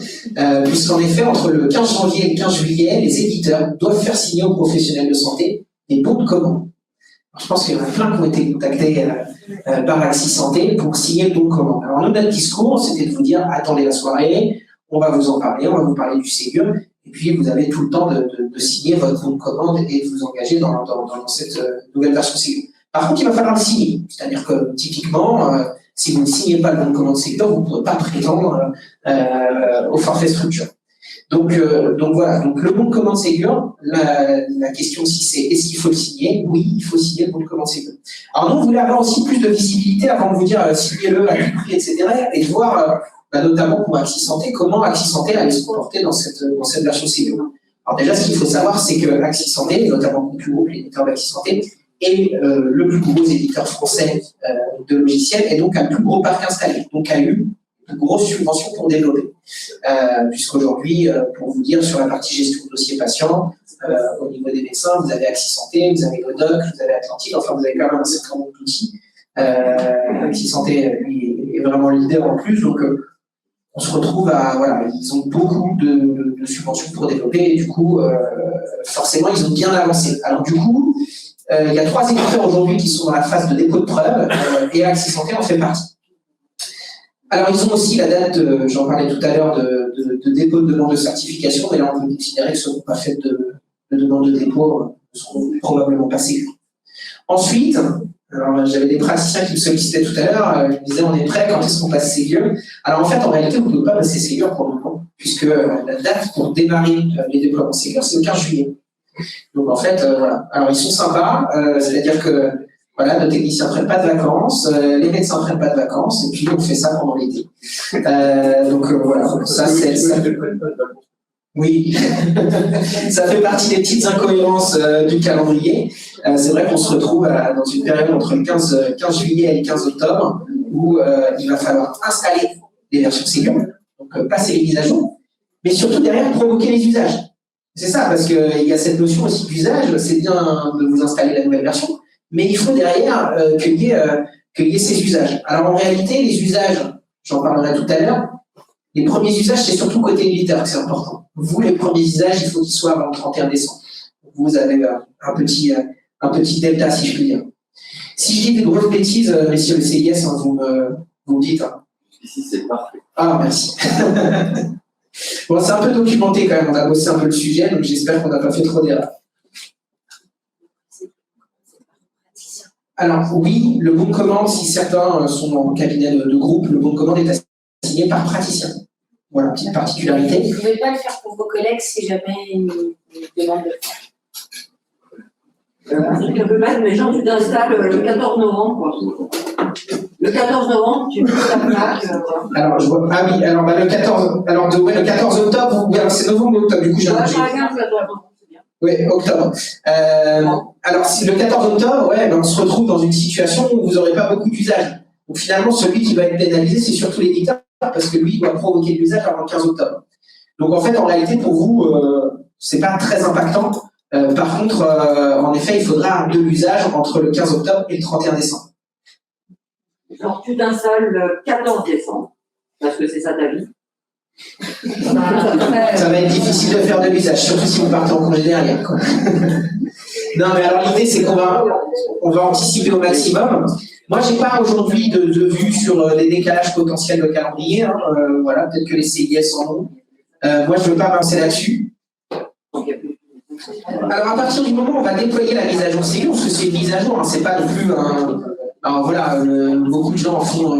puisqu'en effet, entre le 15 janvier et le 15 juillet, les éditeurs doivent faire signer aux professionnels de santé des bons de commande. Alors, je pense qu'il y en a plein qui ont été contactés par Axis Santé pour signer le bon de commande. Alors, nous, notre discours, c'était de vous dire, attendez la soirée, on va vous en parler, on va vous parler du Ségur, et puis vous avez tout le temps de signer votre bon de commande et de vous engager dans cette nouvelle version Ségur. Par contre, il va falloir le signer. C'est-à-dire que, typiquement, si vous ne signez pas le bon de commande Ségur, vous ne pourrez pas prétendre au forfait structure. Donc voilà. Donc, le bon de commande Ségur, la question aussi, c'est est-ce qu'il faut le signer? Oui, il faut signer le bon de commande Ségur. Alors, nous, on voulait avoir aussi plus de visibilité avant de vous dire signez-le à tout prix, etc. Et de voir, notamment pour Axis Santé, comment Axis Santé allait se comporter dans cette version Ségur. Alors, déjà, ce qu'il faut savoir, c'est que Axis Santé, notamment CompuGroup, l'éditeur d'Axis Santé, est le plus gros éditeur français de logiciels et donc a le plus gros parc installé, donc a eu de grosses subventions pour développer. puisqu'aujourd'hui, pour vous dire, sur la partie gestion de dossier patient, au niveau des médecins, vous avez Axis Santé, vous avez Godoc, vous avez Atlantique, enfin vous avez quand même un certain nombre d'outils. Axis Santé, lui, est vraiment le leader en plus, donc on se retrouve à, voilà, ils ont beaucoup de subventions pour développer, et du coup, forcément, ils ont bien avancé. Alors du coup, il y a 3 éditeurs aujourd'hui qui sont dans la phase de dépôt de preuve, et Axis Santé en fait partie. Alors, ils ont aussi la date, j'en parlais tout à l'heure, de dépôt de demande de certification, mais là, on peut considérer que ceux qui n'ont pas fait de demande de dépôt ne seront probablement pas sécures. Ensuite, alors j'avais des praticiens qui me sollicitaient tout à l'heure, ils me disaient on est prêt, quand est-ce qu'on passe Ségur? Alors en fait, en réalité, vous ne pouvez pas passer Ségur pour le moment, puisque la date pour démarrer les déploiements Ségur, c'est le 15 juillet. Donc en fait, voilà. Alors ils sont sympas, c'est-à-dire que voilà, nos techniciens ne prennent pas de vacances, les médecins ne prennent pas de vacances, et puis on fait ça pendant l'été. Donc voilà, ça c'est... Oui, ça fait partie des petites incohérences du calendrier. C'est vrai qu'on se retrouve dans une période entre le 15 juillet et le 15 octobre où il va falloir installer les versions Ségur, donc passer les mises à jour, mais surtout derrière provoquer les usages. C'est ça, parce qu'il y a cette notion aussi d'usage, c'est bien de vous installer la nouvelle version, mais il faut derrière qu'il y ait ces usages. Alors en réalité, les usages, j'en parlerai tout à l'heure, les premiers usages, c'est surtout côté éditeur que c'est important. Vous, les premiers usages, il faut qu'ils soient avant le 31 décembre. Vous avez un petit delta, si je puis dire. Si je dis des grosses bêtises, messieurs le CIS, hein, vous me dites. Hein. Ici, c'est parfait. Ah, merci. Bon, c'est un peu documenté quand même, on a bossé un peu le sujet, donc j'espère qu'on n'a pas fait trop d'erreurs. Alors oui, le bon de commande, si certains sont en cabinet de groupe, le bon de commande est assigné par praticien. Voilà, petite particularité. Vous ne pouvez pas le faire pour vos collègues si jamais ils demandent de le faire. Je peux mettre, mais genre, tu t'installes le 14 novembre. Le 14 novembre, tu mets ta plaque. Alors, je vois. Ah oui, alors le 14. Alors, le 14 octobre, oui, c'est novembre ou octobre, du coup, j'ai un Oui, octobre. Alors, si le 14 octobre, ouais, ben, on se retrouve dans une situation où vous n'aurez pas beaucoup d'usage. Donc, finalement, celui qui va être pénalisé, c'est surtout l'éditeur, parce que lui, il doit provoquer de l'usage avant le 15 octobre. Donc, en fait, en réalité, pour vous, c'est pas très impactant. Par contre, en effet, il faudra de l'usage entre le 15 octobre et le 31 décembre. Alors, tu t'installes le 14 décembre, parce que c'est ça ta vie. Ça va être difficile de faire de l'usage, surtout si vous partez en congé derrière. Quoi. Non, mais alors l'idée, c'est qu'on va anticiper au maximum. Moi, j'ai pas aujourd'hui de vue sur les décalages potentiels de calendrier. Hein. Voilà, peut-être que les CIS en ont. Moi, je ne veux pas avancer là-dessus. Alors, à partir du moment où on va déployer la mise à jour Ségur, parce que c'est une mise à jour, hein, c'est pas non plus un... Alors voilà, beaucoup de gens en font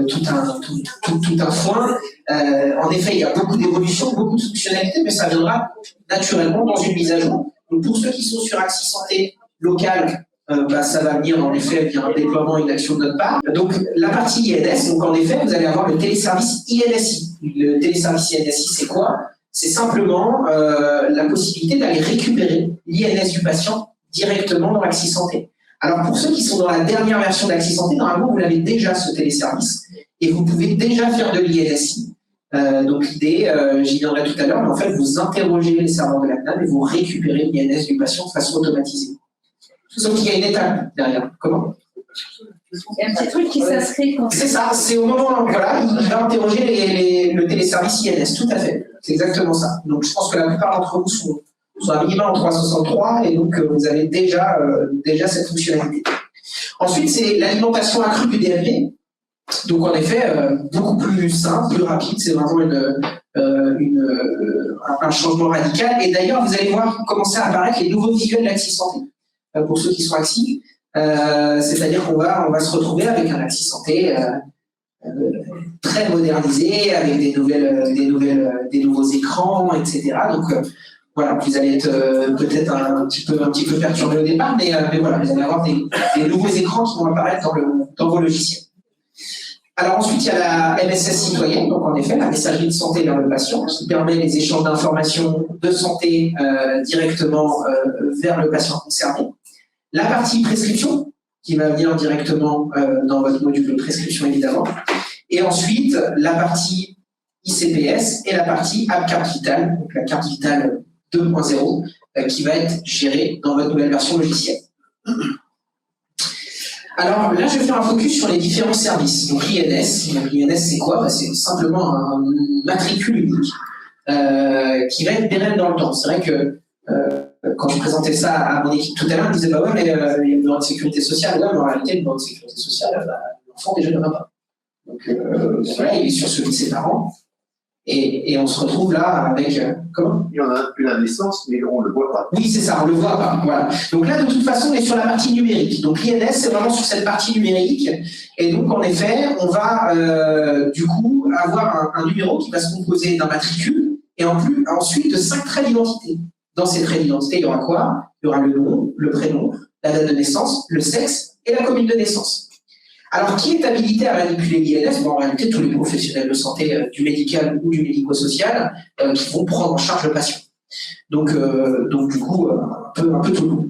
tout un foin. En effet, il y a beaucoup d'évolutions, beaucoup de fonctionnalités, mais ça viendra naturellement dans une mise à jour. Donc pour ceux qui sont sur Axis Santé local, ça va venir en effet via un déploiement, une action de notre part. Donc la partie INS, donc en effet, vous allez avoir le téléservice INSI. Le téléservice INSI, c'est quoi? C'est simplement la possibilité d'aller récupérer l'INS du patient directement dans Axis Santé. Alors, pour ceux qui sont dans la dernière version d'Axis Santé, normalement, vous l'avez déjà, ce téléservice, et vous pouvez déjà faire de l'INSI. Donc, l'idée, j'y viendrai tout à l'heure, mais en fait, vous interrogez les serveurs de la CNAM et vous récupérez l'INS du patient de façon automatisée. Sauf qu'il y a une étape derrière. Comment? Il y a un petit truc qui s'inscrit quand c'est ça, c'est au moment où voilà, il va interroger le téléservice INS, tout à fait. C'est exactement ça. Donc, je pense que la plupart d'entre vous sont un minimum en 363 et donc vous avez déjà cette fonctionnalité. Ensuite, c'est l'alimentation accrue du DMP. Donc en effet, beaucoup plus simple, plus rapide, c'est vraiment un changement radical. Et d'ailleurs, vous allez voir commencer à apparaître les nouveaux visuels d'Axis Santé, pour ceux qui sont actifs. C'est-à-dire qu'on va se retrouver avec un Axis Santé très modernisé, avec des nouveaux écrans, etc. Donc voilà, vous allez être peut-être un petit peu perturbé au départ, mais voilà, vous allez avoir des nouveaux écrans qui vont apparaître dans vos logiciels. Alors ensuite, il y a la MSS citoyenne, donc en effet, la messagerie de santé vers le patient, qui permet les échanges d'informations de santé directement vers le patient concerné. La partie prescription, qui va venir directement dans votre module de prescription, évidemment. Et ensuite, la partie ICPS et la partie App Carte Vitale, donc la carte vitale 2.0, qui va être gérée dans votre nouvelle version logicielle. Alors là, je vais faire un focus sur les différents services. Donc l'INS. Donc l'INS, c'est quoi? C'est simplement un matricule unique qui va être pérenne dans le temps. C'est vrai que quand je présentais ça à mon équipe tout à l'heure, ils me disaient bah ouais, mais il y a le numéro de sécurité sociale. Ouais, mais en réalité, le numéro de sécurité sociale, l'enfant déjà ne va pas. Donc voilà, il est sur celui de ses parents. Et on se retrouve là avec comment? Il y en a depuis la naissance, mais on ne le voit pas. Oui, c'est ça, on le voit pas. Voilà. Donc là, de toute façon, on est sur la partie numérique. Donc l'INS, c'est vraiment sur cette partie numérique. Et donc, en effet, on va du coup avoir un numéro qui va se composer d'un matricule et ensuite de 5 traits d'identité. Dans ces traits d'identité, il y aura quoi? Il y aura le nom, le prénom, la date de naissance, le sexe et la commune de naissance. Alors, qui est habilité à manipuler l'INS? Bon, en réalité, tous les professionnels de santé, du médical ou du médico-social, qui vont prendre en charge le patient. Donc du coup, un peu tout le monde.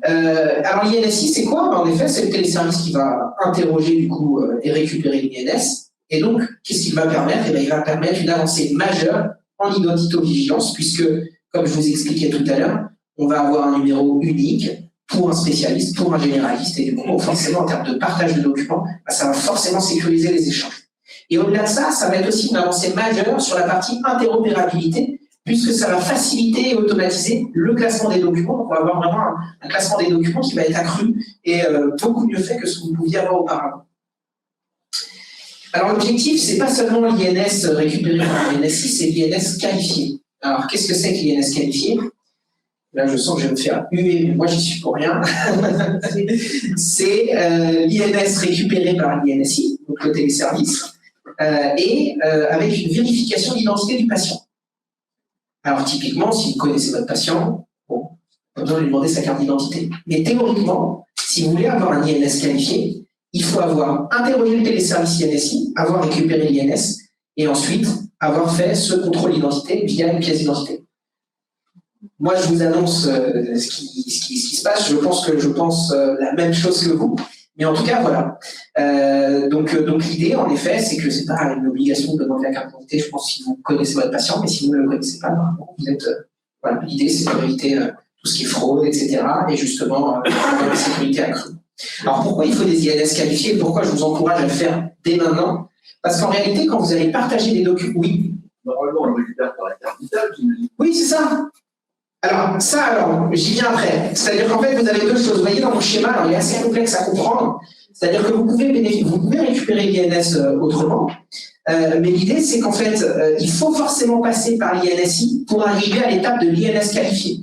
Alors, l'INSI, c'est quoi? En effet, c'est le téléservice qui va interroger du coup et récupérer l'INS. Et donc, qu'est-ce qu'il va permettre? Il va permettre une avancée majeure en identito-vigilance, puisque, comme je vous expliquais tout à l'heure, on va avoir un numéro unique pour un spécialiste, pour un généraliste, et du coup, forcément, en termes de partage de documents, ça va forcément sécuriser les échanges. Et au-delà de ça, ça va être aussi une avancée majeure sur la partie interopérabilité, puisque ça va faciliter et automatiser le classement des documents. On va avoir vraiment un classement des documents qui va être accru et beaucoup mieux fait que ce que vous pouviez avoir auparavant. Alors, l'objectif, c'est pas seulement l'INS récupéré par l'INSI, c'est l'INS qualifié. Alors, qu'est-ce que c'est que l'INS qualifié? Là, je sens que je vais me faire huer, mais moi, j'y suis pour rien. C'est l'INS récupéré par l'INSI, donc le téléservice, et avec une vérification d'identité du patient. Alors, typiquement, si vous connaissez votre patient, bon, pas besoin de lui demander sa carte d'identité. Mais théoriquement, si vous voulez avoir un INS qualifié, il faut avoir interrogé le téléservice INSI, avoir récupéré l'INS, et ensuite avoir fait ce contrôle d'identité via une pièce d'identité. Moi, je vous annonce ce qui se passe. Je pense la même chose que vous. Mais en tout cas, voilà. Donc l'idée, en effet, c'est que c'est pas une obligation de demander la carte d'identité. Je pense si vous connaissez votre patient, mais si vous ne le connaissez pas, vous êtes. Voilà. L'idée, c'est d'éviter tout ce qui est fraude, etc. Et justement, la sécurité accrue. Alors pourquoi il faut des INS qualifiés? Pourquoi je vous encourage à le faire dès maintenant? Parce qu'en réalité, quand vous allez partager des documents, oui. Normalement, on le récupère par la carte vitale, j'imagine. Oui, c'est ça. Alors, j'y viens après. C'est-à-dire qu'en fait, vous avez deux choses. Vous voyez dans mon schéma, alors, il est assez complexe à comprendre. C'est-à-dire que vous pouvez récupérer l'INS autrement. Mais l'idée, c'est qu'en fait, il faut forcément passer par l'INSI pour arriver à l'étape de l'INS qualifié.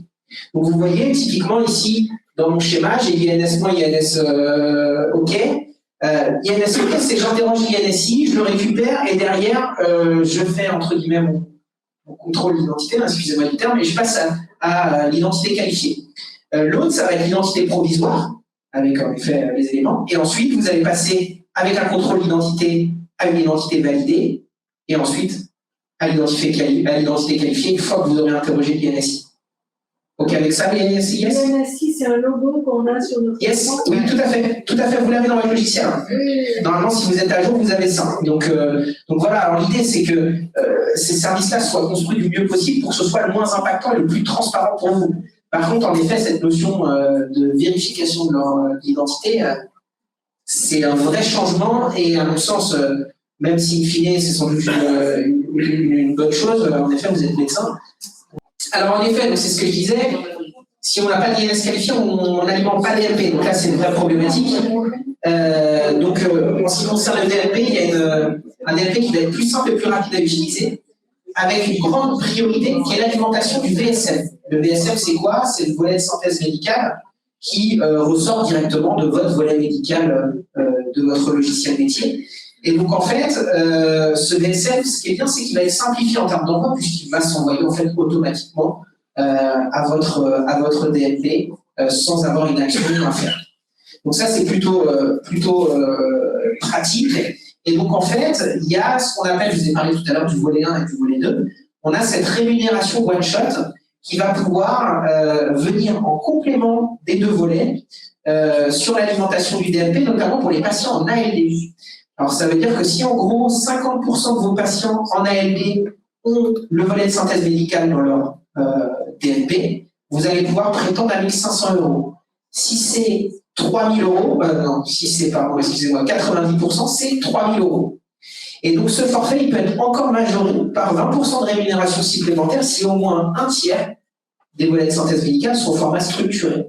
Donc, vous voyez, typiquement ici, dans mon schéma, j'ai l'INS moins, INS OK. INS OK, c'est que j'interroge l'INSI, je le récupère et derrière, je fais, entre guillemets, mon contrôle d'identité, excusez-moi du terme, et je passe à l'identité qualifiée. L'autre, ça va être l'identité provisoire, avec en effet les éléments, et ensuite vous allez passer avec un contrôle d'identité à une identité validée, et ensuite à l'identité qualifiée une fois que vous aurez interrogé l'INSI. Ok, avec ça, l'INSI, yes? L'INSI, c'est un logo qu'on a sur notre Yes, oui, tout à fait, vous l'avez dans votre logiciel. Normalement, si vous êtes à jour, vous avez ça. Donc voilà, alors l'idée, c'est que ces services-là soient construits du mieux possible pour que ce soit le moins impactant et le plus transparent pour vous. Par contre, en effet, cette notion de vérification de leur identité, c'est un vrai changement et à mon sens, même si in fine, c'est sans doute une bonne chose, en effet, vous êtes médecin. Alors en effet, c'est ce que je disais, si on n'a pas d'INS qualifié, on n'alimente pas DLP. Donc là, c'est une vraie problématique. En ce qui concerne le DLP, il y a un DLP qui va être plus simple et plus rapide à utiliser, avec une grande priorité qui est l'alimentation du VSM. Le VSM, c'est quoi? C'est le volet de synthèse médicale qui ressort directement de votre volet médical de votre logiciel métier. Et donc, en fait, ce VSM, ce qui est bien, c'est qu'il va être simplifié en termes d'envoi, puisqu'il va s'envoyer en fait automatiquement à votre DLP sans avoir une action à faire. Donc ça, c'est plutôt pratique. Et donc, en fait, il y a ce qu'on appelle, je vous ai parlé tout à l'heure du volet 1 et du volet 2, on a cette rémunération one-shot qui va pouvoir venir en complément des deux volets sur l'alimentation du DLP, notamment pour les patients en ALD. Alors ça veut dire que si en gros 50% de vos patients en ALD ont le volet de synthèse médicale dans leur DNP, vous allez pouvoir prétendre à 1 500 €. Si c'est 3 000 €, non, si c'est, pardon, excusez-moi, 90%, c'est 3 000 €. Et donc ce forfait, il peut être encore majoré par 20% de rémunération supplémentaire si au moins un tiers des volets de synthèse médicale sont au format structuré.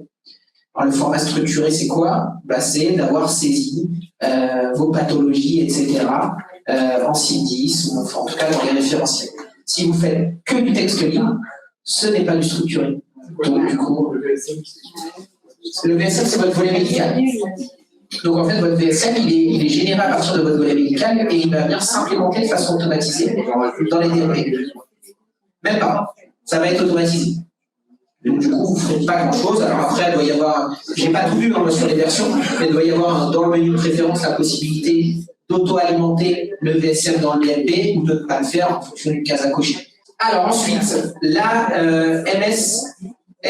Alors le format structuré, c'est quoi? C'est d'avoir saisi vos pathologies, etc., en CIDIS, ou en tout cas dans les référentiels. Si vous faites que du texte libre, ce n'est pas du structuré. Donc du coup, le VSM, c'est votre volet médical. Donc en fait, votre VSM, il est généré à partir de votre volet médical et il va venir s'implémenter de façon automatisée dans les DNP. Même pas, ça va être automatisé. Donc du coup, vous ne ferez pas grand-chose. Alors après, il doit y avoir, j'ai pas tout vu sur les versions, mais il doit y avoir dans le menu de préférence la possibilité d'auto-alimenter le VSM dans le DNP ou de ne pas le faire en fonction d'une case à cocher. Alors ensuite, la MS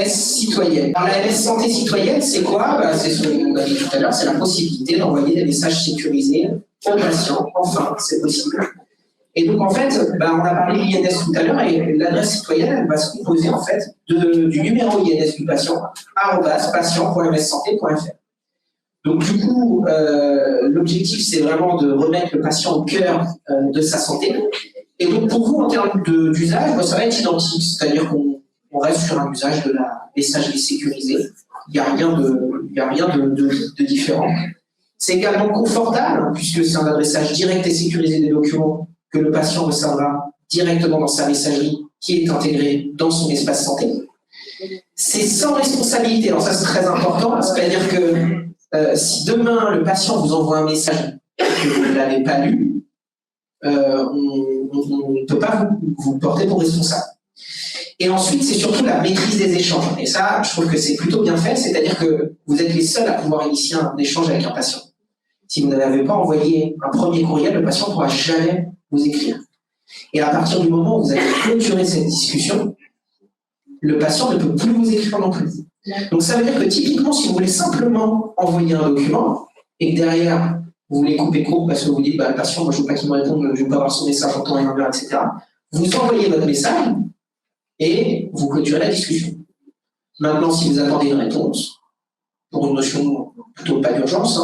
citoyenne. Alors la MS santé citoyenne, c'est quoi? C'est ce qu'on a dit tout à l'heure, c'est la possibilité d'envoyer des messages sécurisés aux patients. Enfin, c'est possible. Et donc en fait, on a parlé de l'INS tout à l'heure et l'adresse citoyenne, elle va se composer en fait du numéro INS du patient, @patient.mssanté.fr. Donc du coup, l'objectif c'est vraiment de remettre le patient au cœur de sa santé. Et donc pour vous, en termes d'usage, ça va être identique, c'est-à-dire qu'on reste sur un usage de la messagerie sécurisée. Il n'y a rien de différent. C'est également confortable, puisque c'est un adressage direct et sécurisé des documents que le patient recevra directement dans sa messagerie qui est intégrée dans son espace santé. C'est sans responsabilité, alors ça c'est très important, c'est-à-dire que si demain le patient vous envoie un message que vous ne l'avez pas lu, on ne peut pas vous porter pour responsable. Et ensuite, c'est surtout la maîtrise des échanges. Et ça, je trouve que c'est plutôt bien fait, c'est-à-dire que vous êtes les seuls à pouvoir initier un échange avec un patient. Si vous n'avez pas envoyé un premier courriel, le patient ne pourra jamais vous écrire. Et à partir du moment où vous avez clôturé cette discussion, le patient ne peut plus vous écrire non plus. Donc ça veut dire que typiquement, si vous voulez simplement envoyer un document et que derrière, vous voulez couper court parce que vous dites, le patient, moi je ne veux pas qu'il me réponde, je ne veux pas avoir son message en temps et en heure, etc. Vous envoyez votre message et vous clôturez la discussion. Maintenant, si vous attendez une réponse, pour une notion plutôt pas d'urgence,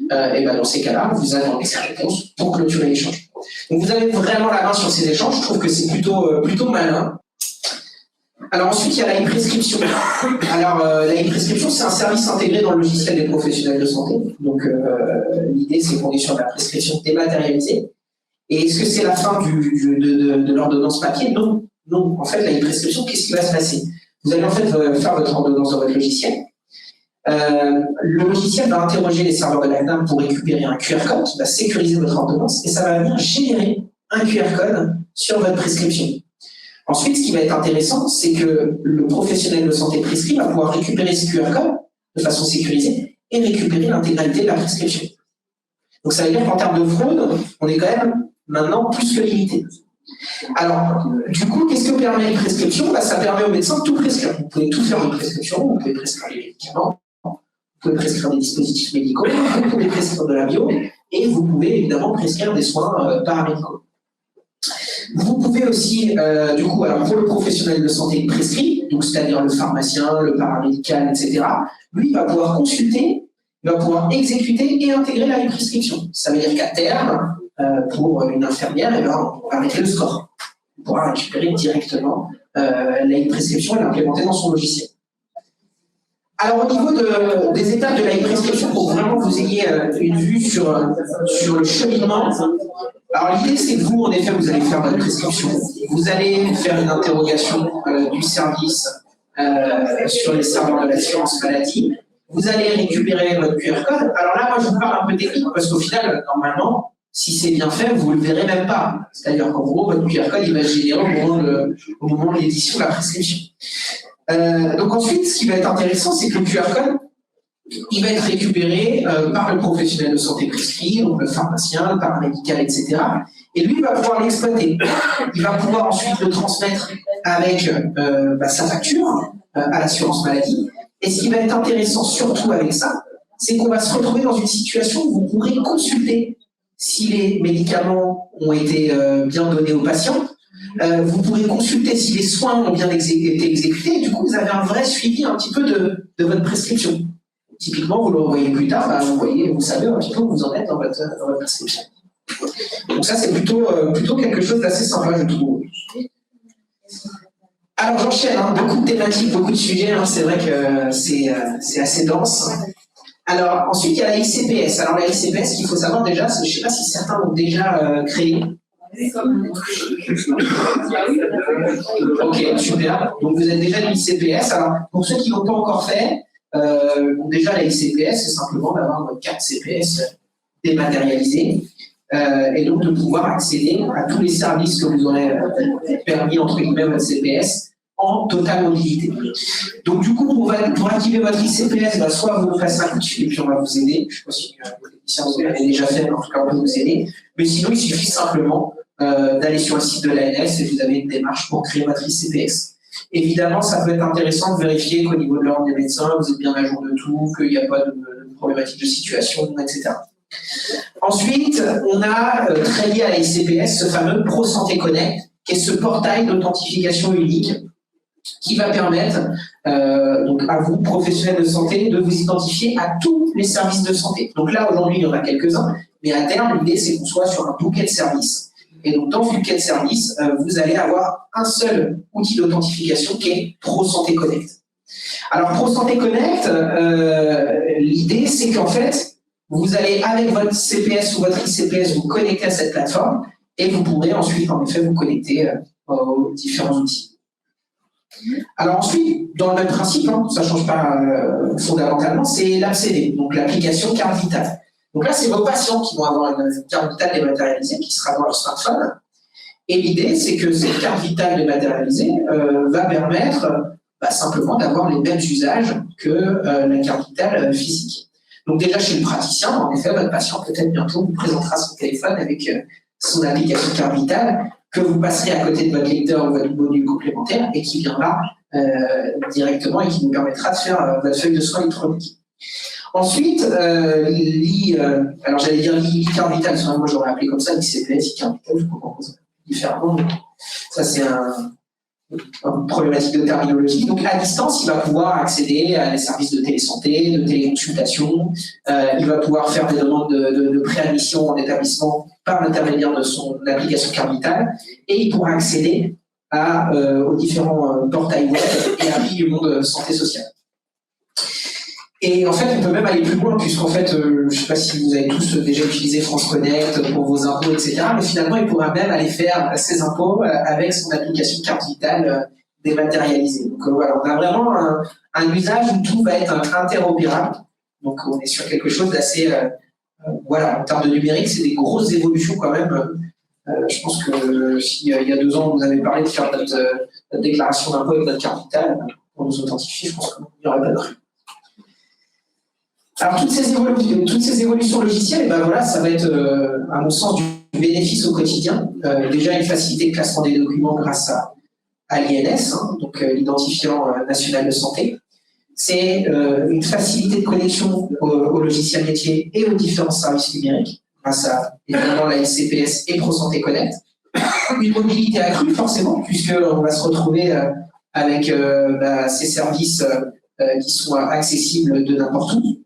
et dans ces cas-là, vous attendez cette réponse pour clôturer l'échange. Donc vous avez vraiment la main sur ces échanges, je trouve que c'est plutôt malin. Alors ensuite, il y a la e-prescription. Alors la e-prescription, c'est un service intégré dans le logiciel des professionnels de santé. Donc l'idée, c'est qu'on est sur la prescription dématérialisée. Et est-ce que c'est la fin de l'ordonnance papier? Non. Non. En fait, la e-prescription, qu'est-ce qui va se passer? Vous allez en fait faire votre ordonnance dans votre logiciel. Le logiciel va interroger les serveurs de la CNAM pour récupérer un QR code qui va sécuriser votre ordonnance et ça va venir générer un QR code sur votre prescription. Ensuite, ce qui va être intéressant, c'est que le professionnel de santé prescrit va pouvoir récupérer ce QR code de façon sécurisée et récupérer l'intégralité de la prescription. Donc ça veut dire qu'en termes de fraude, on est quand même maintenant plus que limité. Alors, du coup, qu'est-ce que permet une prescription? Ça permet aux médecins de tout prescrire. Vous pouvez tout faire en prescription, vous pouvez prescrire des médicaments, vous pouvez prescrire des dispositifs médicaux, vous pouvez prescrire de la bio, et vous pouvez évidemment prescrire des soins paramédicaux. Vous pouvez aussi, du coup, alors pour le professionnel de santé prescrit, donc c'est-à-dire le pharmacien, le paramédical, etc., lui va pouvoir consulter, il va pouvoir exécuter et intégrer la prescription. Ça veut dire qu'à terme, pour une infirmière, on va mettre le score. On pourra récupérer directement la prescription et l'implémenter dans son logiciel. Alors au niveau des étapes de la prescription, pour vraiment vous ayez une vue sur le cheminement, alors l'idée c'est que vous, en effet, vous allez faire votre prescription, vous allez faire une interrogation du service sur les serveurs de l'assurance maladie, vous allez récupérer votre QR code. Alors là, moi je vous parle un peu technique parce qu'au final, normalement, si c'est bien fait, vous ne le verrez même pas. C'est-à-dire qu'en gros, votre QR code il va se générer au moment de l'édition de la prescription. Donc ensuite, ce qui va être intéressant, c'est que le QR code, il va être récupéré par le professionnel de santé prescrit, donc le pharmacien, le paramédical, etc. Et lui, il va pouvoir l'exploiter. Il va pouvoir ensuite le transmettre avec sa facture à l'assurance maladie. Et ce qui va être intéressant surtout avec ça, c'est qu'on va se retrouver dans une situation où vous pourrez consulter si les médicaments ont été bien donnés aux patients. Vous pourrez consulter si les soins ont bien été exécutés. Et du coup, vous avez un vrai suivi un petit peu de votre prescription. Typiquement, vous le revoyez plus tard, bah, vous savez un petit peu où vous en êtes dans votre prescription. Donc ça, c'est plutôt quelque chose d'assez sympa, je trouve. Alors j'enchaîne, hein, beaucoup de thématiques, beaucoup de sujets, hein, c'est vrai que c'est assez dense. Alors ensuite, il y a la ICPS. Alors la ICPS, qu'il faut savoir déjà, je ne sais pas si certains l'ont déjà créé. Ok, super. Donc vous êtes déjà de l'ICPS. Alors pour ceux qui ne l'ont pas encore fait, déjà la ICPS, c'est simplement d'avoir votre carte CPS dématérialisée et donc de pouvoir accéder à tous les services que vous aurez permis entre guillemets votre CPS en totale mobilité. Donc du coup, pour activer votre ICPS, bah, soit vous nous passez un coup de fil et puis on va vous aider. Je ne sais pas si les techniciens vous l'avez déjà fait, mais en tout cas on peut vous aider. Mais sinon, il suffit simplement d'aller sur le site de l'ANS et vous avez une démarche pour créer votre ICPS. Évidemment, ça peut être intéressant de vérifier qu'au niveau de l'ordre des médecins, vous êtes bien à jour de tout, qu'il n'y a pas de problématique de situation, etc. Ensuite, on a très lié à la ICPS ce fameux Pro Santé Connect, qui est ce portail d'authentification unique qui va permettre donc à vous, professionnels de santé, de vous identifier à tous les services de santé. Donc là, aujourd'hui, il y en a quelques-uns, mais à terme, l'idée, c'est qu'on soit sur un bouquet de services. Et donc, dans ce bouquet de services, vous allez avoir un seul outil d'authentification qui est Pro Santé Connect. Alors, Pro Santé Connect, l'idée, c'est qu'en fait, vous allez, avec votre CPS ou votre ICPS, vous connecter à cette plateforme et vous pourrez ensuite, en effet, vous connecter aux différents outils. Alors ensuite, dans le même principe, hein, ça ne change pas fondamentalement, c'est l'AppCD, donc l'application carte vitale. Donc là, c'est vos patients qui vont avoir une carte vitale dématérialisée qui sera dans leur smartphone. Et l'idée, c'est que cette carte vitale dématérialisée va permettre simplement d'avoir les mêmes usages que la carte vitale physique. Donc déjà, chez le praticien, en effet, votre patient peut-être bientôt vous présentera son téléphone avec son application carte vitale que vous passerez à côté de votre lecteur ou votre module complémentaire et qui viendra directement et qui vous permettra de faire votre feuille de soins électronique. Ensuite, alors j'allais dire carte vitale, moi j'aurais appelé comme ça, l'ICPS, carte vitale, je propose différemment. Ça, c'est une problématique de terminologie. Donc, à distance, il va pouvoir accéder à des services de télésanté, de téléconsultation. Il va pouvoir faire des demandes de préadmission en établissement par l'intermédiaire de son application carte vitale. Et il pourra accéder aux différents portails web et applis du monde santé sociale. Et en fait, on peut même aller plus loin, puisqu'en fait, je ne sais pas si vous avez tous déjà utilisé France Connect pour vos impôts, etc. Mais finalement, il pourra même aller faire ses impôts avec son application carte vitale dématérialisée. Donc voilà, on a vraiment un usage où tout va être interopérable. Donc on est sur quelque chose d'assez... voilà, en termes de numérique, c'est des grosses évolutions quand même. Je pense que s'il y a 2 ans, on nous avait parlé de faire notre déclaration d'impôt avec notre carte vitale, pour nous authentifier, je pense qu'il n'y aurait pas de rue. Alors, toutes ces évolutions logicielles, et ben voilà, ça va être, à mon sens, du bénéfice au quotidien. Déjà, une facilité de classement des documents grâce à l'INS, hein, donc l'identifiant national de santé. C'est une facilité de connexion au logiciel métier et aux différents services numériques, grâce à, évidemment, la ICPS et Pro Santé Connect. Une mobilité accrue, forcément, puisqu'on va se retrouver avec ces services qui sont accessibles de n'importe où.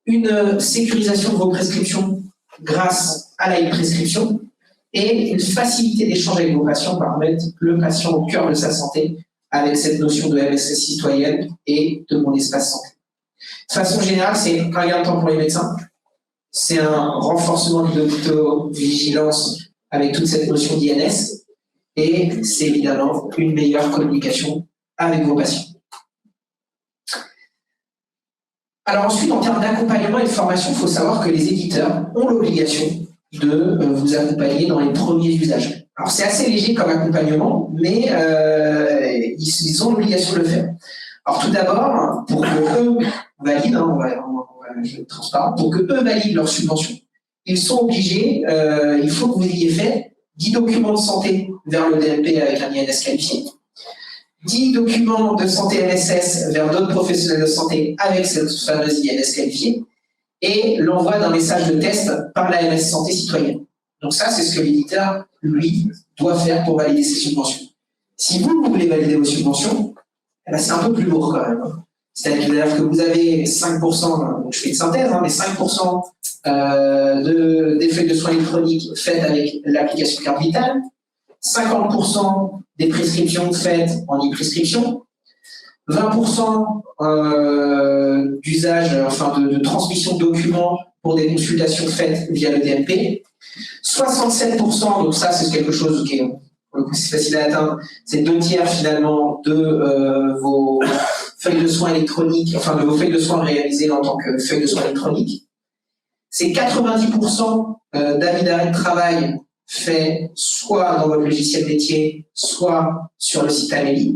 Une sécurisation de vos prescriptions grâce à la e-prescription et une facilité d'échange avec vos patients pour mettre le patient au cœur de sa santé avec cette notion de MSS citoyenne et de mon espace santé. De façon générale, c'est un gain de temps pour les médecins, c'est un renforcement de l'auto-vigilance avec toute cette notion d'INS et c'est évidemment une meilleure communication avec vos patients. Alors ensuite, en termes d'accompagnement et de formation, il faut savoir que les éditeurs ont l'obligation de vous accompagner dans les premiers usages. Alors c'est assez léger comme accompagnement, mais ils ont l'obligation de le faire. Alors tout d'abord, pour que eux valident, je vais être transparent, pour que eux valident leur subvention, ils sont obligés, il faut que vous ayez fait 10 documents de santé vers le DLP avec un INS qualifié, 10 documents de santé MSS vers d'autres professionnels de santé avec cette fameuse INS qualifiée, et l'envoi d'un message de test par l'AMS Santé Citoyenne. Donc ça, c'est ce que l'éditeur, lui, doit faire pour valider ses subventions. Si vous voulez valider vos subventions, eh ben, c'est un peu plus lourd quand même. C'est-à-dire que vous avez 5%, donc je fais une synthèse, mais 5% des feuilles de soins électroniques faites avec l'application carte vitale, 50% des prescriptions faites en e-prescription, 20% d'usage, de transmission de documents pour des consultations faites via le DMP, 67%, donc ça c'est quelque chose qui est c'est facile à atteindre, c'est 2/3 finalement de vos feuilles de soins électroniques, de vos feuilles de soins réalisées en tant que feuilles de soins électroniques. C'est 90% d'avis d'arrêt de travail fait soit dans votre logiciel métier, soit sur le site Amélie.